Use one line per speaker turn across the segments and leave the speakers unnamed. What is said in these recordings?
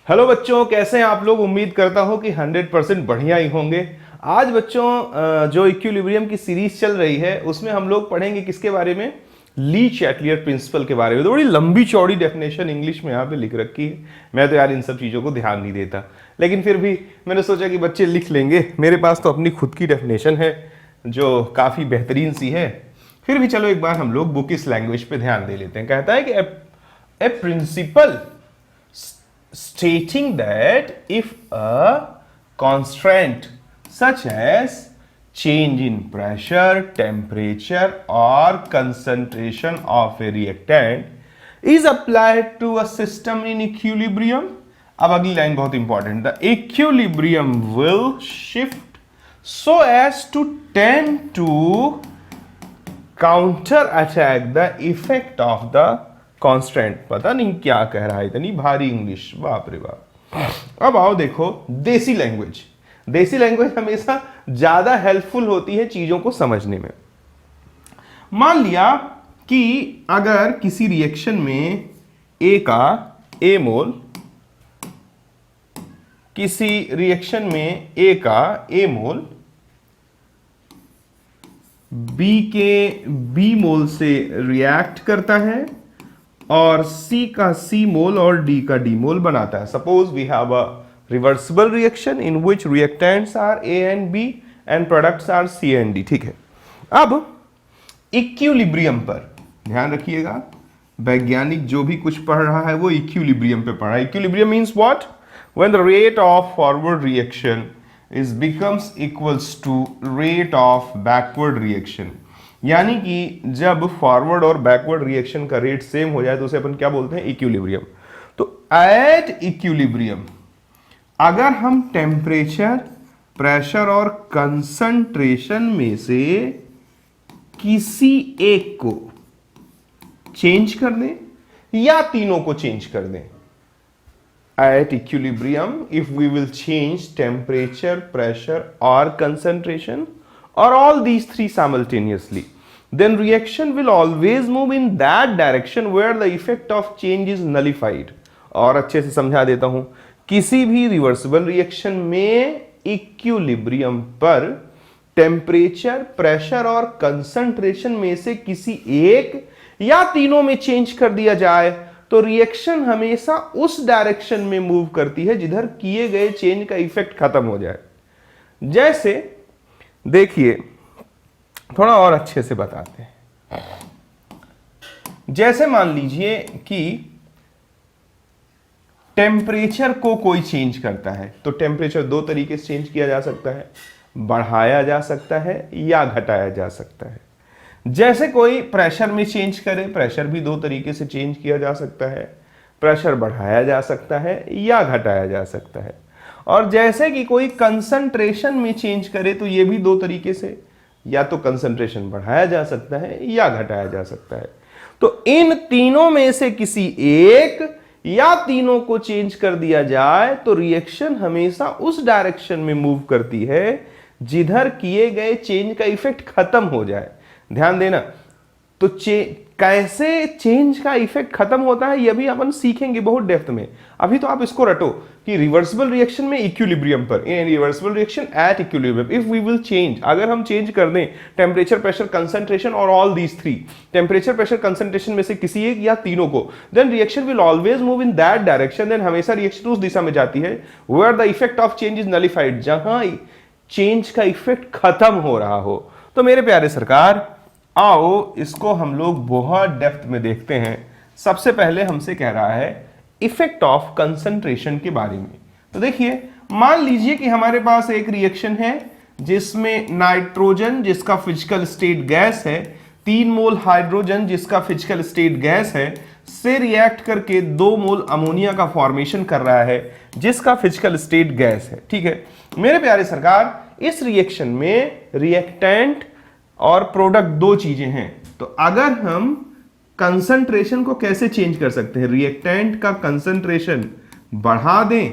Hello बच्चों, कैसे हैं आप लोग। उम्मीद करता हूं कि 100% बढ़िया ही होंगे। आज बच्चों जो इक्विलिब्रियम की सीरीज चल रही है उसमें हम लोग पढ़ेंगे किसके बारे में, ली चैटलियर प्रिंसिपल के बारे में। तो बड़ी लंबी चौड़ी डेफिनेशन इंग्लिश में यहाँ पे लिख रखी है। मैं तो यार इन सब चीज़ों को ध्यान नहीं देता, लेकिन फिर भी मैंने सोचा कि बच्चे लिख लेंगे। मेरे पास तो अपनी खुद की डेफिनेशन है जो काफ़ी बेहतरीन सी है। फिर भी चलो एक बार हम लोग बुक इस लैंग्वेज पे ध्यान दे लेते हैं। कहता है कि ए principal stating that if a constraint such as change in pressure, temperature or concentration of a reactant is applied to a system in equilibrium, अब अगली लाइन बहुत important, the equilibrium will shift so as to tend to counter attack the effect of the constant. पता नहीं क्या कह रहा है, इतनी भारी इंग्लिश, बाप रे बाप। अब आओ देखो देसी लैंग्वेज। देसी लैंग्वेज हमेशा ज्यादा हेल्पफुल होती है चीजों को समझने में। मान लिया कि अगर किसी रिएक्शन में ए का ए मोल, किसी रिएक्शन में ए का ए मोल बी के बी मोल से रिएक्ट करता है और C का C मोल और D का D मोल बनाता है। Suppose we have a reversible reaction in which reactants are A and B and products are C and D। ठीक है, अब इक्विलिब्रियम पर ध्यान रखिएगा। वैज्ञानिक जो भी कुछ पढ़ रहा है वो इक्विलिब्रियम पे पढ़ रहा है। Equilibrium means what? When the rate of forward reaction is becomes equals to rate of backward reaction, यानी कि जब फॉरवर्ड और बैकवर्ड रिएक्शन का रेट सेम हो जाए तो उसे अपन क्या बोलते हैं, इक्विलिब्रियम। तो एट इक्विलिब्रियम अगर हम टेम्परेचर, प्रेशर और कंसंट्रेशन में से किसी एक को चेंज कर दें या तीनों को चेंज कर दें, at equilibrium if we will change temperature, pressure और concentration or all these three simultaneously, then reaction will always move in that direction where the effect of change is nullified। और अच्छे से समझा देता हूं, किसी भी रिवर्सिबल रिएक्शन में इक्विलिब्रियम पर टेम्परेचर, प्रेशर और कंसंट्रेशन में से किसी एक या तीनों में चेंज कर दिया जाए तो रिएक्शन हमेशा उस डायरेक्शन में मूव करती है जिधर किए गए चेंज का इफेक्ट खत्म हो जाए। जैसे देखिए, थोड़ा और अच्छे से बताते हैं। जैसे मान लीजिए कि टेम्परेचर को कोई चेंज करता है, तो टेम्परेचर दो तरीके से चेंज किया जा सकता है, बढ़ाया जा सकता है या घटाया जा सकता है। जैसे कोई प्रेशर में चेंज करे, प्रेशर भी दो तरीके से चेंज किया जा सकता है, प्रेशर बढ़ाया जा सकता है या घटाया जा सकता है। और जैसे कि कोई कंसंट्रेशन में चेंज करे तो ये भी दो तरीके से, या तो कंसंट्रेशन बढ़ाया जा सकता है या घटाया जा सकता है। तो इन तीनों में से किसी एक या तीनों को चेंज कर दिया जाए तो रिएक्शन हमेशा उस डायरेक्शन में मूव करती है जिधर किए गए चेंज का इफेक्ट खत्म हो जाए। ध्यान देना, तो कैसे चेंज का इफेक्ट खत्म होता है यह भी अपन सीखेंगे बहुत डेप्थ में। अभी तो आप इसको रटो कि रिवर्सिबल रिएक्शन में इक्विलिब्रियम पर, in reversible reaction at equilibrium if we will change, अगर हम चेंज कर दें टेम्परेचर, प्रेशर, कंसंट्रेशन और all these three, temperature, pressure, concentration में से किसी एक या तीनों को, then reaction will always move in that direction, then हमेशा रिएक्शन उस दिशा में जाती है where the effect of change is nullified, जहां चेंज का इफेक्ट खत्म हो रहा हो। तो मेरे प्यारे सरकार, आओ इसको हम लोग बहुत डेप्थ में देखते हैं। सबसे पहले हमसे कह रहा है इफेक्ट ऑफ कंसंट्रेशन के बारे में। तो देखिए, मान लीजिए कि हमारे पास एक रिएक्शन है जिसमें नाइट्रोजन जिसका फिजिकल स्टेट गैस है, 3 मोल हाइड्रोजन जिसका फिजिकल स्टेट गैस है से रिएक्ट करके 2 मोल अमोनिया का फॉर्मेशन कर रहा है जिसका फिजिकल स्टेट गैस है। ठीक है मेरे प्यारे सरकार, इस रिएक्शन में रिएक्टेंट और प्रोडक्ट दो चीजें हैं। तो अगर हम कंसंट्रेशन को कैसे चेंज कर सकते हैं, रिएक्टेंट का कंसंट्रेशन बढ़ा दें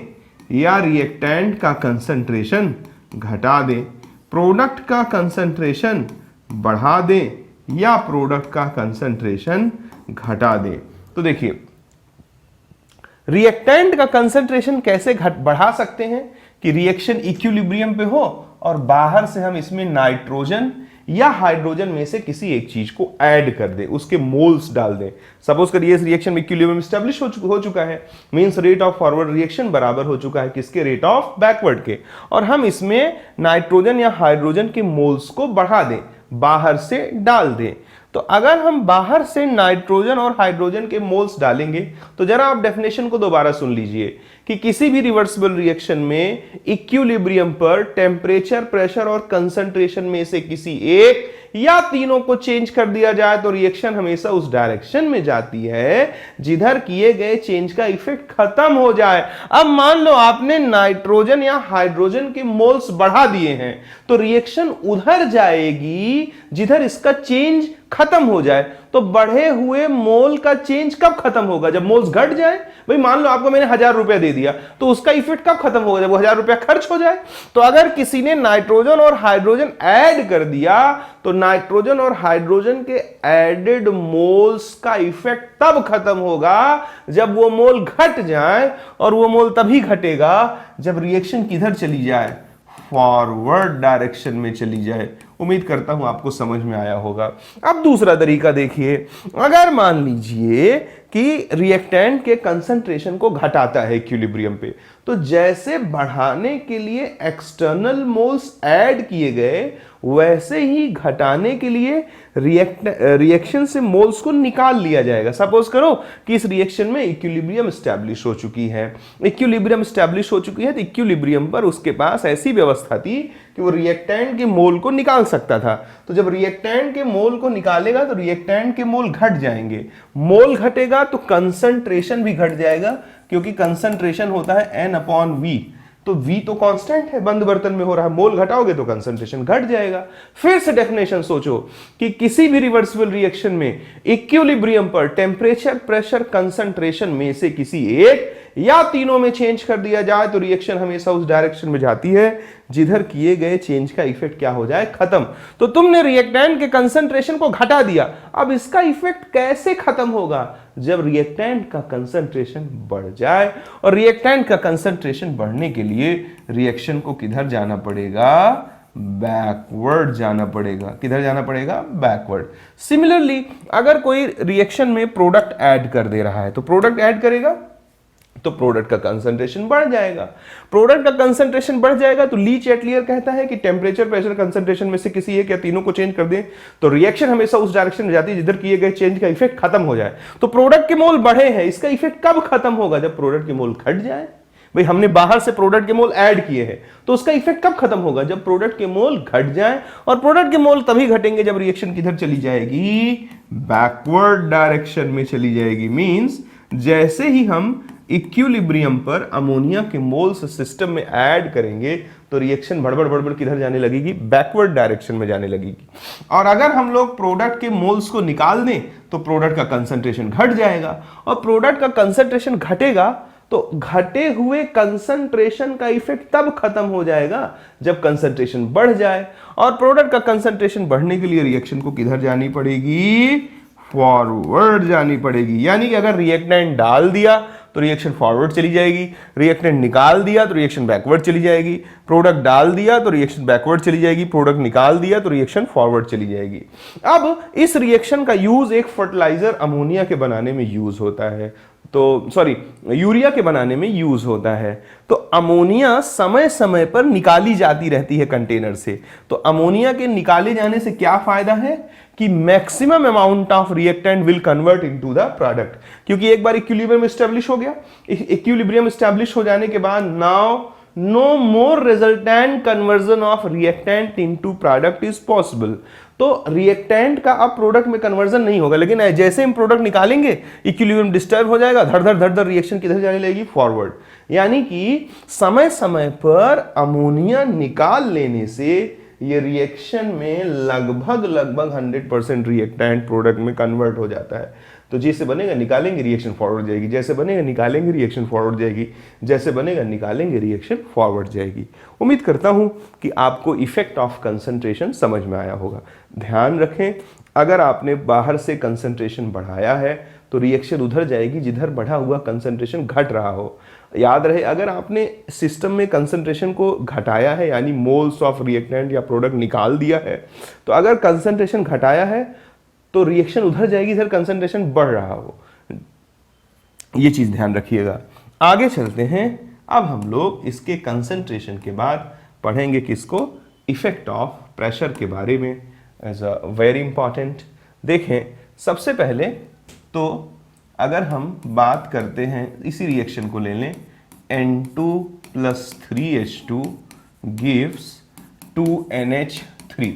या रिएक्टेंट का कंसंट्रेशन घटा दें, प्रोडक्ट का कंसंट्रेशन बढ़ा दें या प्रोडक्ट का कंसंट्रेशन घटा दें। तो देखिए, रिएक्टेंट का कंसंट्रेशन कैसे बढ़ा सकते हैं कि रिएक्शन इक्विलिब्रियम पे हो और बाहर से हम इसमें नाइट्रोजन या हाइड्रोजन में से किसी एक चीज को ऐड कर दें, उसके मोल्स डाल दें। सपोज करिए इस रिएक्शन में इक्विलिब्रियम एस्टैब्लिश हो चुका है, means rate of forward reaction बराबर हो चुका है किसके, रेट ऑफ बैकवर्ड के, और हम इसमें नाइट्रोजन या हाइड्रोजन के मोल्स को बढ़ा दें, बाहर से डाल दें। तो अगर हम बाहर से नाइट्रोजन और हाइड्रोजन के मोल्स डालेंगे तो जरा आप डेफिनेशन को दोबारा सुन लीजिए कि किसी भी रिवर्सिबल रिएक्शन में इक्विलिब्रियम पर टेम्परेचर, प्रेशर और कंसंट्रेशन में से किसी एक या तीनों को चेंज कर दिया जाए तो रिएक्शन हमेशा उस डायरेक्शन में जाती है जिधर किए गए चेंज का इफेक्ट खत्म हो जाए। अब मान लो आपने नाइट्रोजन या हाइड्रोजन के मोल्स बढ़ा दिए हैं तो रिएक्शन उधर जाएगी जिधर इसका चेंज खत्म हो जाए। तो बढ़े हुए मोल का चेंज कब खत्म होगा, जब मोल्स घट जाए। भाई मान लो आपको मैंने 1000 रुपया दे दिया तो उसका इफेक्ट कब खत्म होगा, जब वो 1000 रुपया खर्च हो जाए। तो अगर किसी ने नाइट्रोजन और हाइड्रोजन ऐड कर दिया तो नाइट्रोजन और हाइड्रोजन के एडेड मोल्स का इफेक्ट तब खत्म होगा जब वो मोल घट जाए, और वो मोल तभी घटेगा जब रिएक्शन किधर चली जाए, फॉरवर्ड डायरेक्शन में चली जाए। उम्मीद करता हूं आपको समझ में आया होगा। अब दूसरा तरीका देखिए, अगर मान लीजिए कि रिएक्टेंट के कंसंट्रेशन को घटाता है इक्विलिब्रियम पे, तो जैसे बढ़ाने के लिए एक्सटर्नल मोल्स ऐड किए गए वैसे ही घटाने के लिए रिएक्शन से मोल्स को निकाल लिया जाएगा। सपोज करो कि इस रिएक्शन में इक्विलिब्रियम एस्टैब्लिश हो चुकी है, इक्विलिब्रियम एस्टैब्लिश हो चुकी है, तो इक्विलिब्रियम पर उसके पास ऐसी व्यवस्था थी कि वो रिएक्टेंट के मोल को निकाल सकता था। तो जब रिएक्टेंट के मोल को निकालेगा तो रिएक्टेंट के मोल घट जाएंगे, मोल घटेगा तो कंसंट्रेशन भी घट जाएगा, क्योंकि कंसंट्रेशन होता है N/V। तो V तो कांस्टेंट है, बंद बर्तन में हो रहा है, मोल घटाओगे तो कंसंट्रेशन घट जाएगा। फिर से डेफिनेशन सोचो कि किसी भी रिवर्सिबल रिएक्शन में इक्विलिब्रियम पर टेम्परेचर, प्रेशर, कंसंट्रेशन में से किसी एक या तीनों में चेंज कर दिया जाए तो रिएक्शन हमेशा उस डायरेक्शन में जाती है जिधर किए गए चेंज का इफेक्ट क्या हो जाए, खत्म। तो तुमने रिएक्टेंट के कंसंट्रेशन को घटा दिया, अब इसका इफेक्ट कैसे खत्म होगा, जब रिएक्टेंट का कंसंट्रेशन बढ़ जाए। और रिएक्टेंट का कंसंट्रेशन बढ़ने के लिए रिएक्शन को किधर जाना पड़ेगा, बैकवर्ड जाना पड़ेगा। किधर जाना पड़ेगा, बैकवर्ड। सिमिलरली अगर कोई रिएक्शन में प्रोडक्ट ऐड कर दे रहा है तो प्रोडक्ट ऐड करेगा तो प्रोडक्ट का कंसंट्रेशन बढ़ जाएगा। प्रोडक्ट का कंसंट्रेशन बढ़ जाएगा तो ली चैटलियर कहता है कि टेम्परेचर, प्रेशर, कंसंट्रेशन में से किसी एक या तीनों को चेंज कर दें तो रिएक्शन हमेशा उस डायरेक्शन में जाती है जिधर किए गए चेंज का इफेक्ट खत्म हो जाए। तो प्रोडक्ट के मोल बढ़े हैं, इसका इफेक्ट कब खत्म होगा, जब प्रोडक्ट के मोल घट जाए। भाई हमने बाहर से प्रोडक्ट के मोल ऐड किए हैं तो उसका इफेक्ट कब खत्म होगा, जब प्रोडक्ट के मोल घट जाए। और प्रोडक्ट के मोल तभी घटेंगे जब रिएक्शन किधर चली जाएगी, बैकवर्ड डायरेक्शन में चली जाएगी। मींस जैसे ही हम इक्विलिब्रियम पर अमोनिया के मोल्स सिस्टम में ऐड करेंगे तो रिएक्शन भड़बड़ भड़बड़ किधर जाने लगेगी, बैकवर्ड डायरेक्शन में जाने लगेगी। और अगर हम लोग प्रोडक्ट के मोल्स को निकाल दें तो प्रोडक्ट का कंसंट्रेशन घट जाएगा, और प्रोडक्ट का कंसंट्रेशन घटेगा तो घटे हुए कंसंट्रेशन का इफेक्ट तब खत्म हो जाएगा जब कंसंट्रेशन बढ़ जाए। और प्रोडक्ट का कंसंट्रेशन बढ़ने के लिए रिएक्शन को किधर जानी पड़ेगी, फॉरवर्ड जानी पड़ेगी। यानी कि अगर रिएक्टेंट डाल दिया तो रिएक्शन फॉरवर्ड चली जाएगी, रिएक्टेंट निकाल दिया तो रिएक्शन बैकवर्ड चली जाएगी, प्रोडक्ट डाल दिया तो रिएक्शन बैकवर्ड चली जाएगी, प्रोडक्ट निकाल दिया तो रिएक्शन फॉरवर्ड चली जाएगी। अब इस रिएक्शन का यूज एक फर्टिलाइजर अमोनिया के बनाने में यूज होता है, तो सॉरी यूरिया के बनाने में यूज होता है। तो अमोनिया समय समय पर निकाली जाती रहती है कंटेनर से। तो अमोनिया के निकाले जाने से क्या फायदा है कि maximum amount of reactant will convert into the product, क्योंकि एक बार इक्विलिब्रियम एस्टैब्लिश हो गया, इक्विलिब्रियम एस्टैब्लिश हो जाने के बाद now no more resultant conversion of reactant into product is possible. तो रिएक्टेंट का अब प्रोडक्ट में कन्वर्जन नहीं होगा, लेकिन जैसे हम प्रोडक्ट निकालेंगे इक्विलिब्रियम डिस्टर्ब हो जाएगा, धड़ धड़ रिएक्शन किधर जाने लगेगी, फॉरवर्ड। यानी कि समय समय पर अमोनिया निकाल लेने से ये रिएक्शन में लगभग 100% रिएक्टेंट प्रोडक्ट में कन्वर्ट हो जाता है। तो जैसे बनेगा निकालेंगे रिएक्शन फॉरवर्ड जाएगी, जैसे बनेगा निकालेंगे रिएक्शन फॉरवर्ड जाएगी, जैसे बनेगा निकालेंगे रिएक्शन फॉरवर्ड जाएगी। उम्मीद करता हूं कि आपको इफेक्ट ऑफ कंसंट्रेशन समझ में आया होगा। ध्यान रखें, अगर आपने बाहर से कंसंट्रेशन बढ़ाया है तो रिएक्शन उधर जाएगी जिधर बढ़ा हुआ कंसंट्रेशन घट रहा हो। याद रहे, अगर आपने सिस्टम में कंसंट्रेशन को घटाया है यानी मोल्स ऑफ रिएक्टेंट या प्रोडक्ट निकाल दिया है, तो अगर कंसंट्रेशन घटाया है तो रिएक्शन उधर जाएगी जिधर कंसंट्रेशन बढ़ रहा हो। ये चीज ध्यान रखिएगा। आगे चलते हैं। अब हम लोग इसके कंसंट्रेशन के बाद पढ़ेंगे किसको, इफेक्ट ऑफ प्रेशर के बारे में, एज अ वेरी इंपॉर्टेंट। देखें, सबसे पहले तो अगर हम बात करते हैं, इसी रिएक्शन को ले लें, N2 + 3H2 गिव्स 2NH3।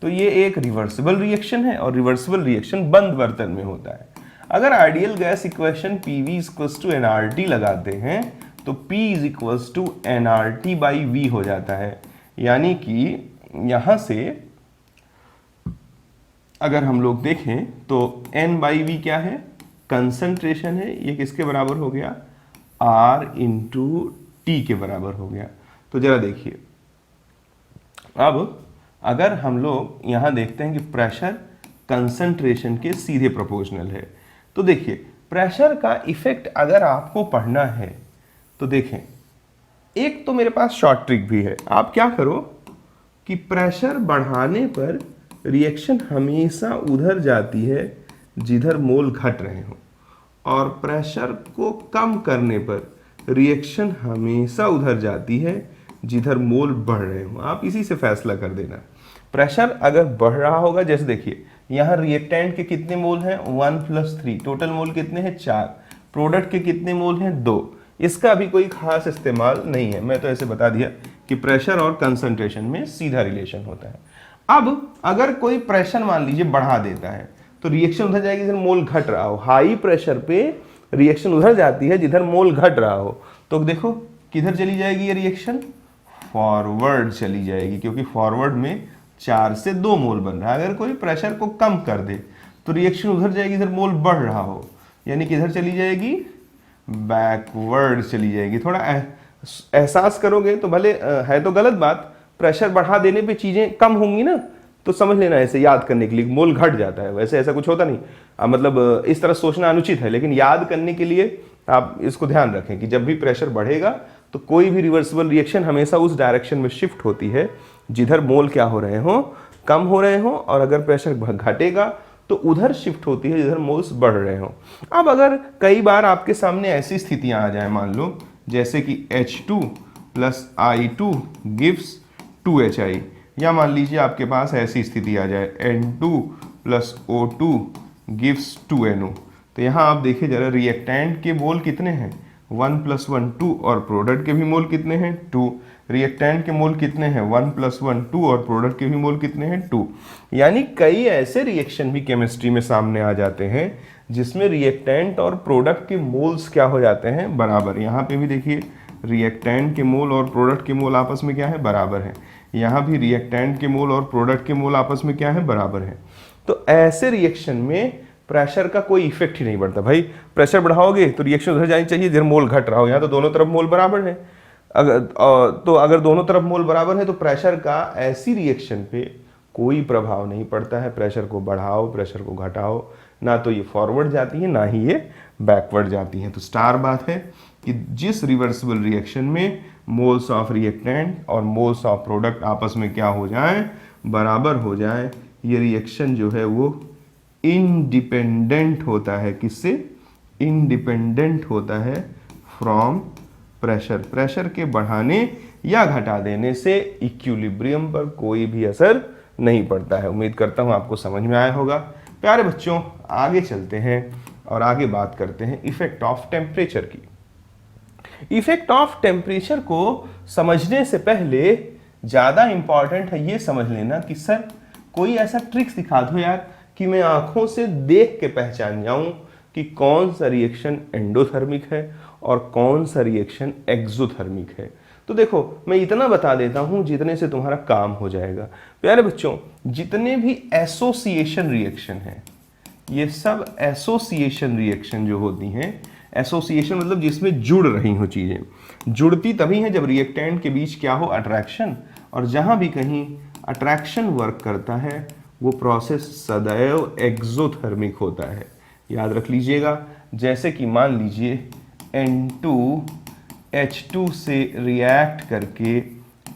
तो ये एक रिवर्सिबल रिएक्शन है और रिवर्सिबल रिएक्शन बंद बर्तन में होता है। अगर ideal gas equation PV = nRT लगाते हैं तो P = nRT/V हो जाता है। यानी कि यहां से अगर हम लोग देखें तो N/V क्या है, कंसंट्रेशन है, ये किसके बराबर हो गया, R × T के बराबर हो गया। तो जरा देखिए, अब अगर हम लोग यहां देखते हैं कि प्रेशर कंसंट्रेशन के सीधे प्रोपोर्शनल है, तो देखिए प्रेशर का इफेक्ट अगर आपको पढ़ना है तो देखें, एक तो मेरे पास शॉर्ट ट्रिक भी है। आप क्या करो कि प्रेशर बढ़ाने पर रिएक्शन हमेशा उधर जाती है जिधर मोल घट रहे हो, और प्रेशर को कम करने पर रिएक्शन हमेशा उधर जाती है जिधर मोल बढ़ रहे हो। आप इसी से फैसला कर देना। प्रेशर अगर बढ़ रहा होगा, जैसे देखिए यहाँ रिएक्टेंट के कितने मोल हैं, 1 + 3, टोटल मोल कितने हैं, 4, प्रोडक्ट के कितने मोल हैं, 2। इसका भी कोई खास इस्तेमाल नहीं है, मैं तो ऐसे बता दिया कि प्रेशर और कंसंट्रेशन में सीधा रिलेशन होता है। अब अगर कोई प्रेशर मान लीजिए बढ़ा देता है तो रिएक्शन उधर जाएगी जिधर मोल घट रहा हो। हाई प्रेशर पे रिएक्शन उधर जाती है जिधर मोल घट रहा हो। तो देखो किधर चली जाएगी ये रिएक्शन, फॉरवर्ड चली जाएगी, क्योंकि फॉरवर्ड में 4 से 2 मोल बन रहा है। अगर कोई प्रेशर को कम कर दे तो रिएक्शन उधर जाएगी इधर मोल बढ़ रहा हो, यानी किधर चली जाएगी, बैकवर्ड चली जाएगी। थोड़ा एहसास करोगे तो भले है तो गलत बात, प्रेशर बढ़ा देने पे चीजें कम होंगी ना, तो समझ लेना ऐसे याद करने के लिए मोल घट जाता है। वैसे ऐसा कुछ होता नहीं, मतलब इस तरह सोचना अनुचित है, लेकिन याद करने के लिए आप इसको ध्यान रखें कि जब भी प्रेशर बढ़ेगा तो कोई भी रिवर्सिबल रिएक्शन हमेशा उस डायरेक्शन में शिफ्ट होती है जिधर मोल क्या हो रहे हो, कम हो रहे हो, और अगर प्रेशर घटेगा तो उधर शिफ्ट होती है जिधर मोल्स बढ़ रहे हो। अब अगर कई बार आपके सामने ऐसी स्थितियां आ जाए, मान लो जैसे कि H2 + I2 गिव्स 2HI, या मान लीजिए आपके पास ऐसी स्थिति आ जाए N2 + O2 गिव्स 2NO। तो यहाँ आप देखिए जरा, रिएक्टेंट के मोल कितने हैं, 1 + 1 2, और प्रोडक्ट के भी मोल कितने हैं, 2। रिएक्टेंट के मोल कितने हैं, 1 + 1 2, और प्रोडक्ट के भी मोल कितने हैं, 2। यानी कई ऐसे रिएक्शन भी केमिस्ट्री में सामने आ जाते हैं जिसमें रिएक्टेंट और प्रोडक्ट के मोल्स क्या हो जाते हैं, बराबर। यहाँ पे भी देखिए रिएक्टेंट के मोल और प्रोडक्ट के मोल आपस में क्या है, बराबर है। यहाँ भी रिएक्टेंट के मोल और प्रोडक्ट के मोल आपस में क्या है, बराबर है। तो ऐसे रिएक्शन में प्रेशर का कोई इफेक्ट ही नहीं पड़ता। भाई प्रेशर बढ़ाओगे तो रिएक्शन उधर जानी चाहिए जिधर मोल घट रहा हो। यहाँ तो दोनों तरफ मोल बराबर है। अगर दोनों तरफ मोल बराबर है तो प्रेशर का ऐसी रिएक्शन पे कोई प्रभाव नहीं पड़ता है। प्रेशर को बढ़ाओ, प्रेशर को घटाओ, ना तो ये फॉरवर्ड जाती है ना ही ये बैकवर्ड जाती हैं। तो स्टार बात है कि जिस रिवर्सिबल रिएक्शन में मोल्स ऑफ रिएक्टेंट और मोल्स ऑफ प्रोडक्ट आपस में क्या हो जाए, बराबर हो जाए, ये रिएक्शन जो है वो इंडिपेंडेंट होता है। किससे? इंडिपेंडेंट होता है फ्रॉम प्रेशर। प्रेशर के बढ़ाने या घटा देने से इक्विलिब्रियम पर कोई भी असर नहीं पड़ता है। उम्मीद करता हूं आपको समझ में आया होगा। प्यारे बच्चों, आगे चलते हैं और आगे बात करते हैं इफेक्ट ऑफ टेम्परेचर की। इफेक्ट ऑफ टेम्परेचर को समझने से पहले ज्यादा इंपॉर्टेंट है ये समझ लेना कि सर कोई ऐसा ट्रिक्स दिखा दो यार कि मैं आंखों से देख के पहचान जाऊं कि कौन सा रिएक्शन एंडोथर्मिक है और कौन सा रिएक्शन एक्सोथर्मिक है। तो देखो मैं इतना बता देता हूं जितने से तुम्हारा काम हो जाएगा। प्यारे बच्चों, जितने भी एसोसिएशन रिएक्शन हैं, ये सब एसोसिएशन रिएक्शन जो होती हैं, एसोसिएशन मतलब जिसमें जुड़ रही हो चीजें, जुड़ती तभी हैं जब रिएक्टेंट के बीच क्या हो, अट्रैक्शन। और जहां भी कहीं अट्रैक्शन वर्क करता है वो प्रोसेस सदैव एक्सोथर्मिक होता है। याद रख लीजिएगा। जैसे कि मान लीजिए N2H2 से रिएक्ट करके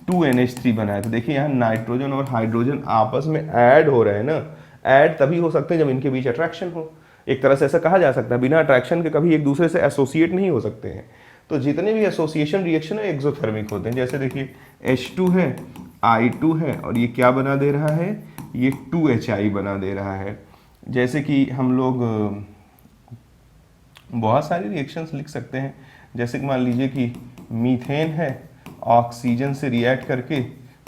2NH3 बनाया, तो देखिए यहाँ नाइट्रोजन और हाइड्रोजन आपस में ऐड हो रहे हैं ना। ऐड तभी हो सकते हैं जब इनके बीच अट्रैक्शन हो। एक तरह से ऐसा कहा जा सकता है बिना अट्रैक्शन के कभी एक दूसरे से एसोसिएट नहीं हो सकते हैं। तो जितने भी एसोसिएशन रिएक्शन है एक्सोथर्मिक होते हैं। जैसे देखिए H2 है, I2 है और ये क्या बना दे रहा है, ये 2HI बना दे रहा है। जैसे कि हम लोग बहुत सारी रिएक्शंस लिख सकते हैं। जैसे कि मान लीजिए कि मीथेन है, ऑक्सीजन से रिएक्ट करके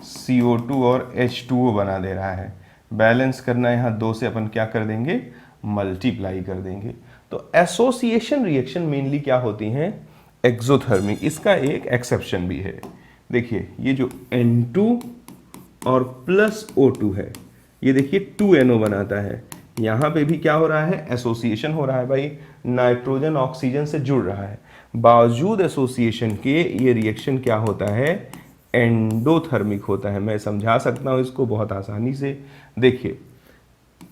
CO2 और H2O बना दे रहा है। बैलेंस करना यहाँ 2 से अपन क्या कर देंगे, मल्टीप्लाई कर देंगे। तो एसोसिएशन रिएक्शन मेनली क्या होती हैं, एक्सोथर्मिक। इसका एक एक्सेप्शन भी है। देखिए ये जो N2 और प्लस O2 है, ये देखिए 2NO बनाता है। यहाँ पे भी क्या हो रहा है, एसोसिएशन हो रहा है भाई, नाइट्रोजन ऑक्सीजन से जुड़ रहा है। बावजूद एसोसिएशन के ये रिएक्शन क्या होता है, एंडोथर्मिक होता है। मैं समझा सकता हूँ इसको बहुत आसानी से। देखिए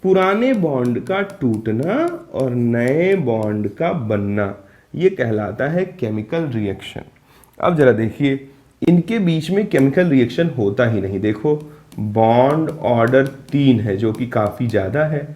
पुराने बॉन्ड का टूटना और नए बॉन्ड का बनना, ये कहलाता है केमिकल रिएक्शन। अब जरा देखिए इनके बीच में केमिकल रिएक्शन होता ही नहीं। देखो बॉन्ड ऑर्डर 3 है जो कि काफ़ी ज़्यादा है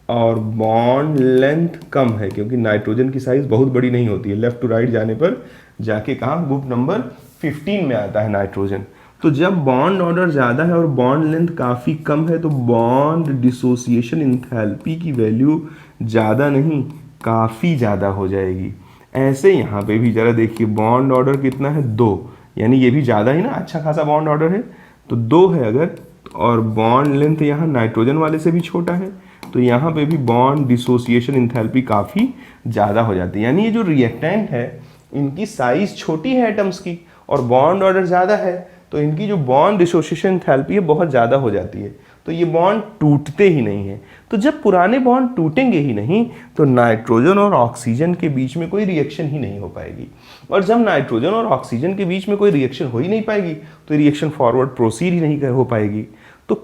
और बॉन्ड लेंथ कम है क्योंकि नाइट्रोजन की साइज बहुत बड़ी नहीं होती है। लेफ्ट टू राइट जाने पर जाके कहाँ, ग्रुप नंबर 15 में आता है नाइट्रोजन। तो जब बॉन्ड ऑर्डर ज़्यादा है और बॉन्ड लेंथ काफ़ी कम है तो बॉन्ड डिसोसिएशन इंथैल्पी की वैल्यू ज़्यादा नहीं काफ़ी ज़्यादा हो जाएगी। ऐसे यहाँ पे भी जरा देखिए बॉन्ड ऑर्डर कितना है, 2, यानी ये भी ज़्यादा ही ना, अच्छा खासा बॉन्ड ऑर्डर है। तो 2 है अगर, और बॉन्ड लेंथ यहाँ नाइट्रोजन वाले से भी छोटा है, तो यहाँ पे भी बॉन्ड डिसोसिएशन इंथैल्पी काफ़ी ज़्यादा हो जाती है। यानी ये जो रिएक्टेंट है इनकी साइज छोटी है एटम्स की और बॉन्ड ऑर्डर ज़्यादा है, तो इनकी जो बॉन्ड डिसोसिएशन इंथैल्पी है बहुत ज़्यादा हो जाती है। तो ये बॉन्ड टूटते ही नहीं है। तो जब पुराने बॉन्ड टूटेंगे ही नहीं तो नाइट्रोजन और ऑक्सीजन के बीच में कोई रिएक्शन ही नहीं हो पाएगी। और जब नाइट्रोजन और ऑक्सीजन के बीच में कोई रिएक्शन हो ही नहीं पाएगी तो रिएक्शन फॉरवर्ड प्रोसीड ही नहीं हो पाएगी। तो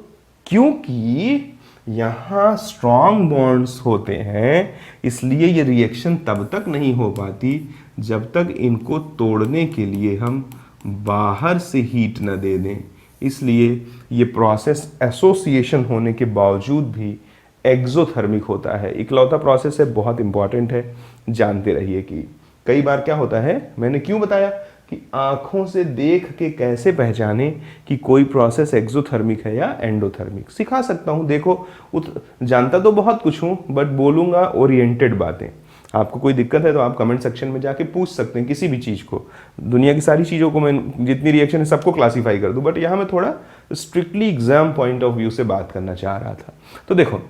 क्योंकि यहाँ स्ट्रॉन्ग बॉन्ड्स होते हैं इसलिए ये रिएक्शन तब तक नहीं हो पाती जब तक इनको तोड़ने के लिए हम बाहर से हीट न दे दें। इसलिए ये प्रोसेस एसोसिएशन होने के बावजूद भी एक्सोथर्मिक होता है। इकलौता प्रोसेस है, बहुत इंपॉर्टेंट है, जानते रहिए। कि कई बार क्या होता है, मैंने क्यों बताया कि आंखों से देख के कैसे पहचाने कि कोई प्रोसेस एक्सोथर्मिक है या एंडोथर्मिक। सिखा सकता हूँ, देखो जानता तो बहुत कुछ हूँ बट बोलूँगा ओरिएंटेड बातें। आपको कोई दिक्कत है तो आप कमेंट सेक्शन में जाके पूछ सकते हैं किसी भी चीज़ को। दुनिया की सारी चीज़ों को मैं जितनी रिएक्शन है सबको क्लासीफाई कर दूं, बट यहाँ मैं थोड़ा strictly exam point of view से बात करना चाह रहा था। तो देखो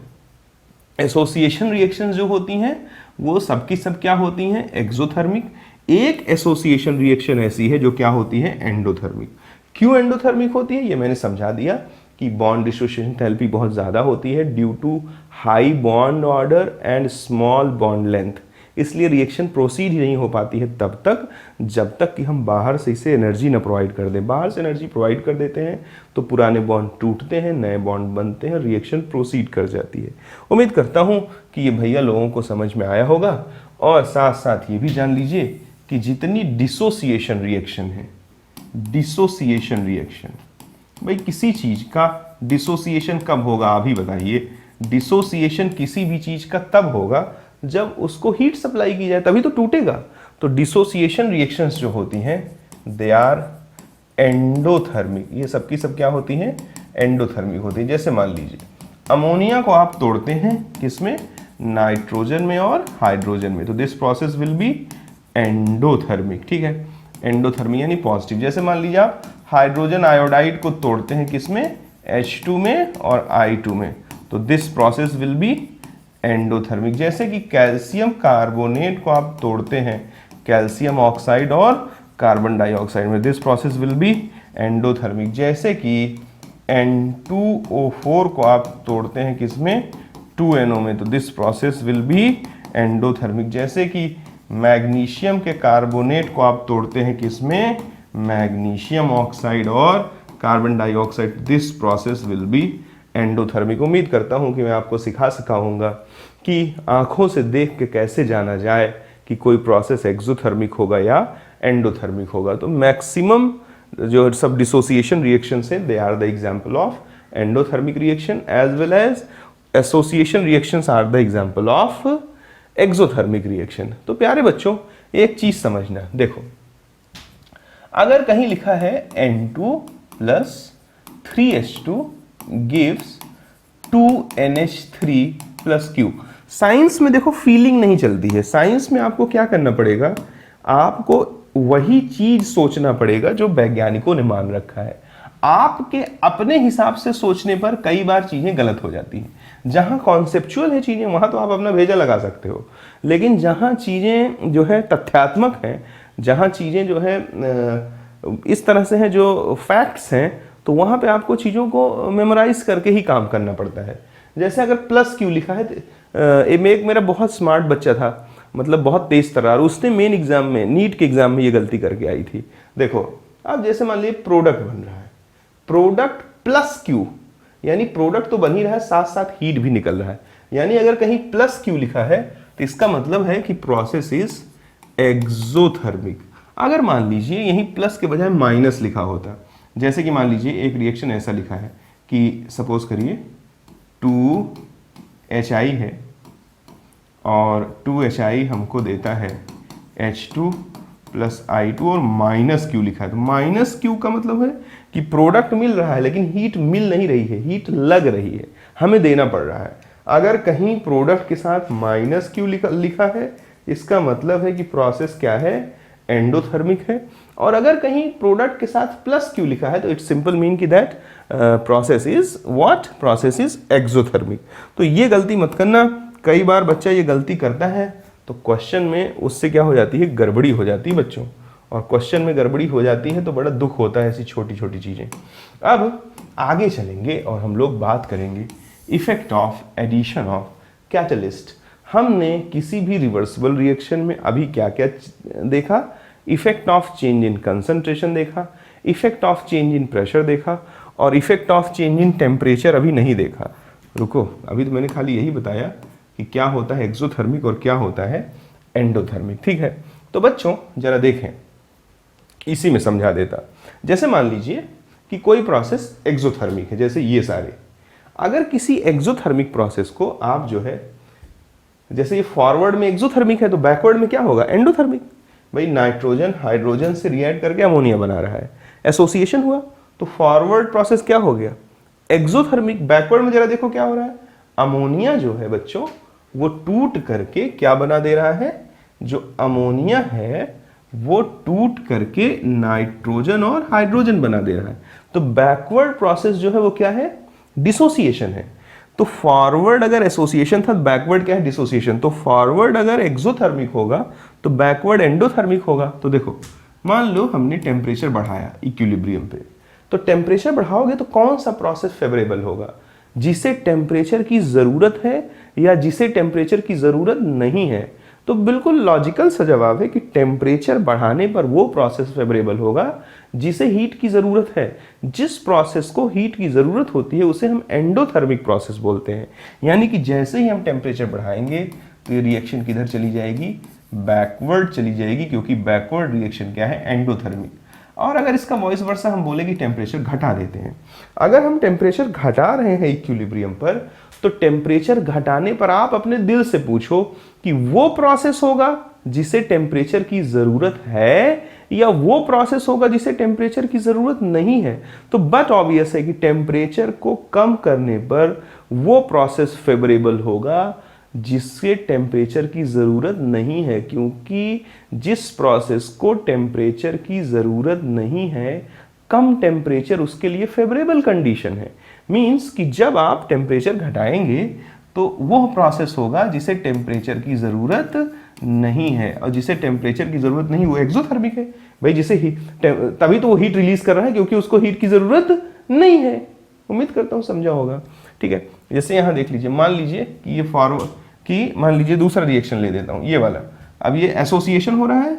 एसोसिएशन रिएक्शन जो होती हैं वो सबकी सब क्या होती हैं, एक्सोथर्मिक। एक एसोसिएशन रिएक्शन ऐसी है जो क्या होती है, एंडोथर्मिक। क्यों एंडोथर्मिक होती है ये मैंने समझा दिया कि बॉन्ड डिसोसिएशन एंथैल्पी बहुत ज़्यादा होती है due to high bond order and small bond length. इसलिए रिएक्शन प्रोसीड ही नहीं हो पाती है तब तक जब तक कि हम बाहर से इसे एनर्जी ना प्रोवाइड कर दें। बाहर से एनर्जी प्रोवाइड कर देते हैं तो पुराने बॉन्ड टूटते हैं, नए बॉन्ड बनते हैं, रिएक्शन प्रोसीड कर जाती है। उम्मीद करता हूँ कि ये भैया लोगों को समझ में आया होगा। और साथ साथ ये भी जान लीजिए कि जितनी डिसोसिएशन रिएक्शन है, डिसोसिएशन रिएक्शन, भाई किसी चीज़ का डिसोसिएशन कब होगा आप ही बताइए। डिसोसिएशन किसी भी चीज़ का तब होगा जब उसको हीट सप्लाई की जाए, तभी तो टूटेगा। तो डिसोसिएशन रिएक्शंस जो होती हैं दे आर एंडोथर्मिक। ये सबकी सब क्या होती हैं, एंडोथर्मिक होती है। जैसे मान लीजिए अमोनिया को आप तोड़ते हैं किसमें, नाइट्रोजन में और हाइड्रोजन में, तो this process will be endothermic. ठीक है, एंडोथर्मिक यानी पॉजिटिव। जैसे मान लीजिए आप हाइड्रोजन आयोडाइड को तोड़ते हैं किसमें, H2 में और I2 में, तो this process will be endothermic. जैसे कि कैल्शियम कार्बोनेट को आप तोड़ते हैं कैल्शियम ऑक्साइड और कार्बन डाइऑक्साइड में, this process will be endothermic. जैसे कि N2O4 को आप तोड़ते हैं किसमें, 2NO में, तो this process will be endothermic. जैसे कि मैग्नीशियम के कार्बोनेट को आप तोड़ते हैं किसमें, मैग्नीशियम ऑक्साइड और carbon dioxide, this process will be endothermic. उम्मीद करता हूं कि मैं आपको सिखा सका हूँगा कि आंखों से देख के कैसे जाना जाए कि कोई प्रोसेस एक्सोथर्मिक होगा या एंडोथर्मिक होगा। तो मैक्सिमम जो सब डिसोसिएशन रिएक्शंस हैं they are the example of endothermic reaction as well as association reactions are the example of exothermic reaction. तो प्यारे बच्चों एक चीज समझना, देखो अगर कहीं लिखा है N2 plus 3H2 gives 2NH3 plus Q, science में देखो फीलिंग नहीं चलती है। साइंस में आपको क्या करना पड़ेगा, आपको वही चीज सोचना पड़ेगा जो वैज्ञानिकों ने मान रखा है। आपके अपने हिसाब से सोचने पर कई बार चीजें गलत हो जाती हैं। जहां कॉन्सेप्चुअल है चीजें वहां तो आप अपना भेजा लगा सकते हो, लेकिन जहां चीजें जो है तथ्यात्मक हैं, जहां चीजें जो है इस तरह से हैं जो फैक्ट्स हैं, तो वहां पे आपको चीजों को मेमोराइज करके ही काम करना पड़ता है। जैसे अगर प्लस क्यू लिखा है, एक मेरा बहुत स्मार्ट बच्चा था, मतलब बहुत तेज तर्रार, उसने मेन एग्जाम में नीट के एग्जाम में ये गलती करके आई थी। देखो अब जैसे मान लीजिए प्रोडक्ट बन रहा है, प्रोडक्ट प्लस क्यू, यानी प्रोडक्ट तो बन ही रहा है साथ साथ हीट भी निकल रहा है, यानी अगर कहीं प्लस क्यू लिखा है तो इसका मतलब है कि प्रोसेस इज एक्सोथर्मिक। अगर मान लीजिए यहीं प्लस के बजाय माइनस लिखा होता, जैसे कि मान लीजिए एक रिएक्शन ऐसा लिखा है कि सपोज करिए 2HI है और 2HI हमको देता है H2 प्लस I2 और माइनस क्यू लिखा है। तो माइनस क्यू का मतलब है कि प्रोडक्ट मिल रहा है लेकिन हीट मिल नहीं रही है, हीट लग रही है, हमें देना पड़ रहा है। अगर कहीं प्रोडक्ट के साथ माइनस क्यू लिखा है, इसका मतलब है कि प्रोसेस क्या है, एंडोथर्मिक है। और अगर कहीं प्रोडक्ट के साथ प्लस क्यू लिखा है तो इट्स सिंपल मीन कि that process is what, process is exothermic. तो ये गलती मत करना, कई बार बच्चा ये गलती करता है तो क्वेश्चन में उससे क्या हो जाती है, गड़बड़ी हो जाती है बच्चों, और क्वेश्चन में गड़बड़ी हो जाती है तो बड़ा दुख होता है ऐसी छोटी छोटी चीजें। अब आगे चलेंगे और हम लोग बात करेंगे effect of addition of catalyst. हमने किसी भी रिवर्सिबल रिएक्शन में अभी क्या क्या देखा, effect of change in concentration देखा, effect of change in pressure देखा, और effect of change in temperature अभी नहीं देखा। रुको, अभी तो मैंने खाली यही बताया कि क्या होता है एक्सोथर्मिक और क्या होता है एंडोथर्मिक, ठीक है। तो बच्चों जरा देखें, इसी में समझा देता। जैसे मान लीजिए कि कोई प्रोसेस एक्सोथर्मिक है, जैसे ये सारे, अगर किसी एक्सोथर्मिक प्रोसेस को आप जो है, जैसे ये फॉरवर्ड में एक्सोथर्मिक है तो बैकवर्ड में क्या होगा, एंडोथर्मिक। भाई नाइट्रोजन हाइड्रोजन से रिएक्ट करके अमोनिया बना रहा है, एसोसिएशन हुआ, तो फॉरवर्ड प्रोसेस क्या हो गया, एक्सोथर्मिक। बैकवर्ड में जरा देखो क्या हो रहा है, अमोनिया जो है बच्चों वो टूट करके क्या बना दे रहा है, जो अमोनिया है वो टूट करके नाइट्रोजन और हाइड्रोजन बना दे रहा है। तो बैकवर्ड प्रोसेस जो है वो क्या है, डिसोसिएशन है। तो फॉरवर्ड अगर एसोसिएशन था, बैकवर्ड क्या है, डिसोसिएशन। तो फॉरवर्ड अगर एक्सोथर्मिक होगा तो बैकवर्ड एंडोथर्मिक होगा। तो देखो मान लो हमने टेम्परेचर बढ़ाया इक्विलिब्रियम पे, तो टेम्परेचर बढ़ाओगे तो कौन सा प्रोसेस फेवरेबल होगा, जिसे टेम्परेचर की जरूरत है या जिसे टेम्परेचर की जरूरत नहीं है। तो बिल्कुल लॉजिकल सा जवाब है कि टेम्परेचर बढ़ाने पर वो प्रोसेस फेवरेबल होगा जिसे हीट की जरूरत है। जिस प्रोसेस को हीट की जरूरत होती है उसे हम एंडोथर्मिक प्रोसेस बोलते हैं। यानी कि जैसे ही हम टेम्परेचर बढ़ाएंगे तो ये रिएक्शन किधर चली जाएगी, बैकवर्ड चली जाएगी, क्योंकि बैकवर्ड रिएक्शन क्या है, एंडोथर्मिक। और अगर इसका वॉइस वर्सा हम बोले कि टेम्परेचर घटा देते हैं, अगर हम टेम्परेचर घटा रहे हैं इक्विलिब्रियम पर, तो टेम्परेचर घटाने पर आप अपने दिल से पूछो कि वो प्रोसेस होगा जिसे टेम्परेचर की जरूरत है या वो प्रोसेस होगा जिसे टेम्परेचर की जरूरत नहीं है। तो बट ऑब्वियस है कि टेम्परेचर को कम करने पर वो प्रोसेस फेवरेबल होगा जिससे टेम्परेचर की ज़रूरत नहीं है, क्योंकि जिस प्रोसेस को टेम्परेचर की ज़रूरत नहीं है, कम टेम्परेचर उसके लिए फेवरेबल कंडीशन है। मींस कि जब आप टेम्परेचर घटाएंगे तो वह प्रोसेस होगा जिसे टेम्परेचर की ज़रूरत नहीं है, और जिसे टेम्परेचर की ज़रूरत नहीं वो एक्सोथर्मिक है। भाई जिसे तभी तो वो हीट रिलीज कर रहा है क्योंकि उसको हीट की ज़रूरत नहीं है। उम्मीद करता हूँ समझा होगा, ठीक है। जैसे यहाँ देख लीजिए, मान लीजिए कि ये फॉरवर्ड कि मान लीजिए दूसरा रिएक्शन ले देता हूँ, ये वाला। अब ये एसोसिएशन हो रहा है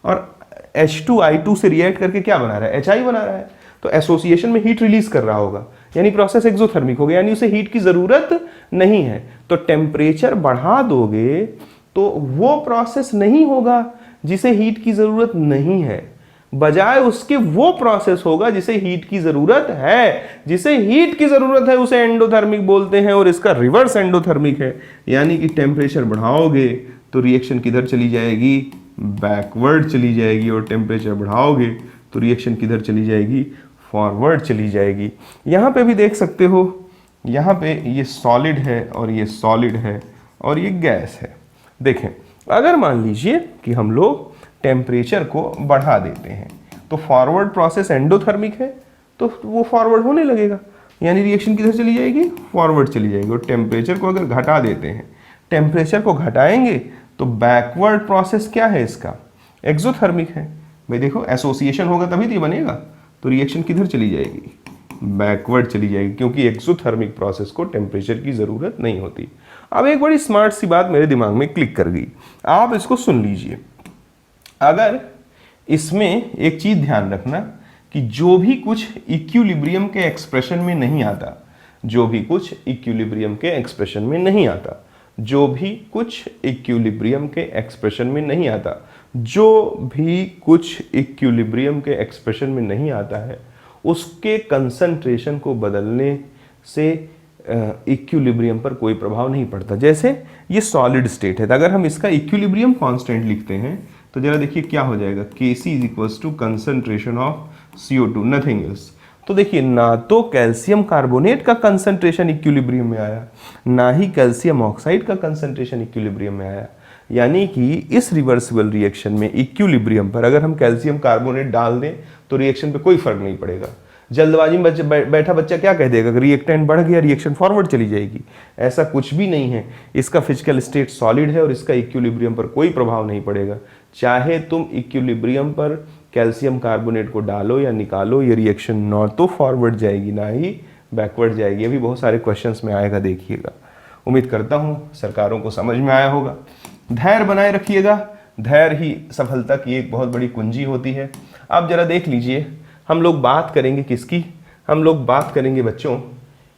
और H2I2 से रिएक्ट करके क्या बना रहा है, HI बना रहा है। तो एसोसिएशन में हीट रिलीज कर रहा होगा, यानी प्रोसेस एक्सोथर्मिक हो गया, यानी उसे हीट की जरूरत नहीं है। तो टेम्परेचर बढ़ा दोगे तो वो प्रोसेस नहीं होगा जिसे हीट की जरूरत नहीं है, बजाय उसके वो प्रोसेस होगा जिसे हीट की जरूरत है। जिसे हीट की जरूरत है उसे एंडोथर्मिक बोलते हैं, और इसका रिवर्स एंडोथर्मिक है। यानी कि टेम्परेचर बढ़ाओगे तो रिएक्शन किधर चली जाएगी, बैकवर्ड चली जाएगी, और टेम्परेचर बढ़ाओगे तो रिएक्शन किधर चली जाएगी, फॉरवर्ड चली जाएगी। यहां पे भी देख सकते हो, यहां पे ये सॉलिड है और ये सॉलिड है और ये गैस है। देखें, अगर मान लीजिए कि हम लोग टेम्परेचर को बढ़ा देते हैं तो फॉरवर्ड प्रोसेस एंडोथर्मिक है, तो वो फॉरवर्ड होने लगेगा, यानी रिएक्शन किधर चली जाएगी, फॉरवर्ड चली जाएगी। और टेम्परेचर को अगर घटा देते हैं, टेम्परेचर को घटाएंगे तो बैकवर्ड प्रोसेस क्या है इसका, एक्सोथर्मिक है। भाई देखो, एसोसिएशन होगा तभी तो ये बनेगा, तो रिएक्शन किधर चली जाएगी, बैकवर्ड चली जाएगी, क्योंकि एक्सोथर्मिक प्रोसेस को टेम्परेचर की जरूरत नहीं होती। अब एक बड़ी स्मार्ट सी बात मेरे दिमाग में क्लिक कर गई, आप इसको सुन लीजिए। अगर इसमें एक चीज ध्यान रखना कि जो भी कुछ इक्विलिब्रियम के एक्सप्रेशन में नहीं आता, जो भी कुछ इक्विलिब्रियम के एक्सप्रेशन में नहीं आता, जो भी कुछ इक्विलिब्रियम के एक्सप्रेशन में नहीं आता, जो भी कुछ इक्विलिब्रियम के एक्सप्रेशन में नहीं आता है, उसके कंसंट्रेशन को बदलने से इक्विलिब्रियम पर कोई प्रभाव नहीं पड़ता। जैसे ये सॉलिड स्टेट है, तो अगर हम इसका इक्विलिब्रियम कांस्टेंट लिखते हैं तो जरा देखिए क्या हो जाएगा, Kc is equals to concentration of CO2, nothing else. तो देखिए, ना तो कैल्शियम कार्बोनेट का कंसंट्रेशन इक्विलिब्रियम में आया, ना ही कैल्शियम ऑक्साइड का कंसंट्रेशन इक्विलिब्रियम में आया। यानी कि इस रिवर्सिबल रिएक्शन में इक्विलिब्रियम पर अगर हम कैल्शियम कार्बोनेट डाल दें तो रिएक्शन पे कोई फर्क नहीं पड़ेगा। जल्दबाजी में बैठा बच्चा क्या कह देगा, रिएक्टेंट बढ़ गया, रिएक्शन फॉरवर्ड चली जाएगी। ऐसा कुछ भी नहीं है। इसका फिजिकल स्टेट सॉलिड है और इसका इक्विलिब्रियम पर कोई प्रभाव नहीं पड़ेगा। चाहे तुम इक्विलिब्रियम पर कैल्शियम कार्बोनेट को डालो या निकालो, ये रिएक्शन ना तो फॉरवर्ड जाएगी ना ही बैकवर्ड जाएगी। अभी बहुत सारे क्वेश्चंस में आएगा, देखिएगा। उम्मीद करता हूँ सरकारों को समझ में आया होगा। धैर्य बनाए रखिएगा, धैर्य ही सफलता की एक बहुत बड़ी कुंजी होती है। आप जरा देख लीजिए, हम लोग बात करेंगे किसकी, हम लोग बात करेंगे बच्चों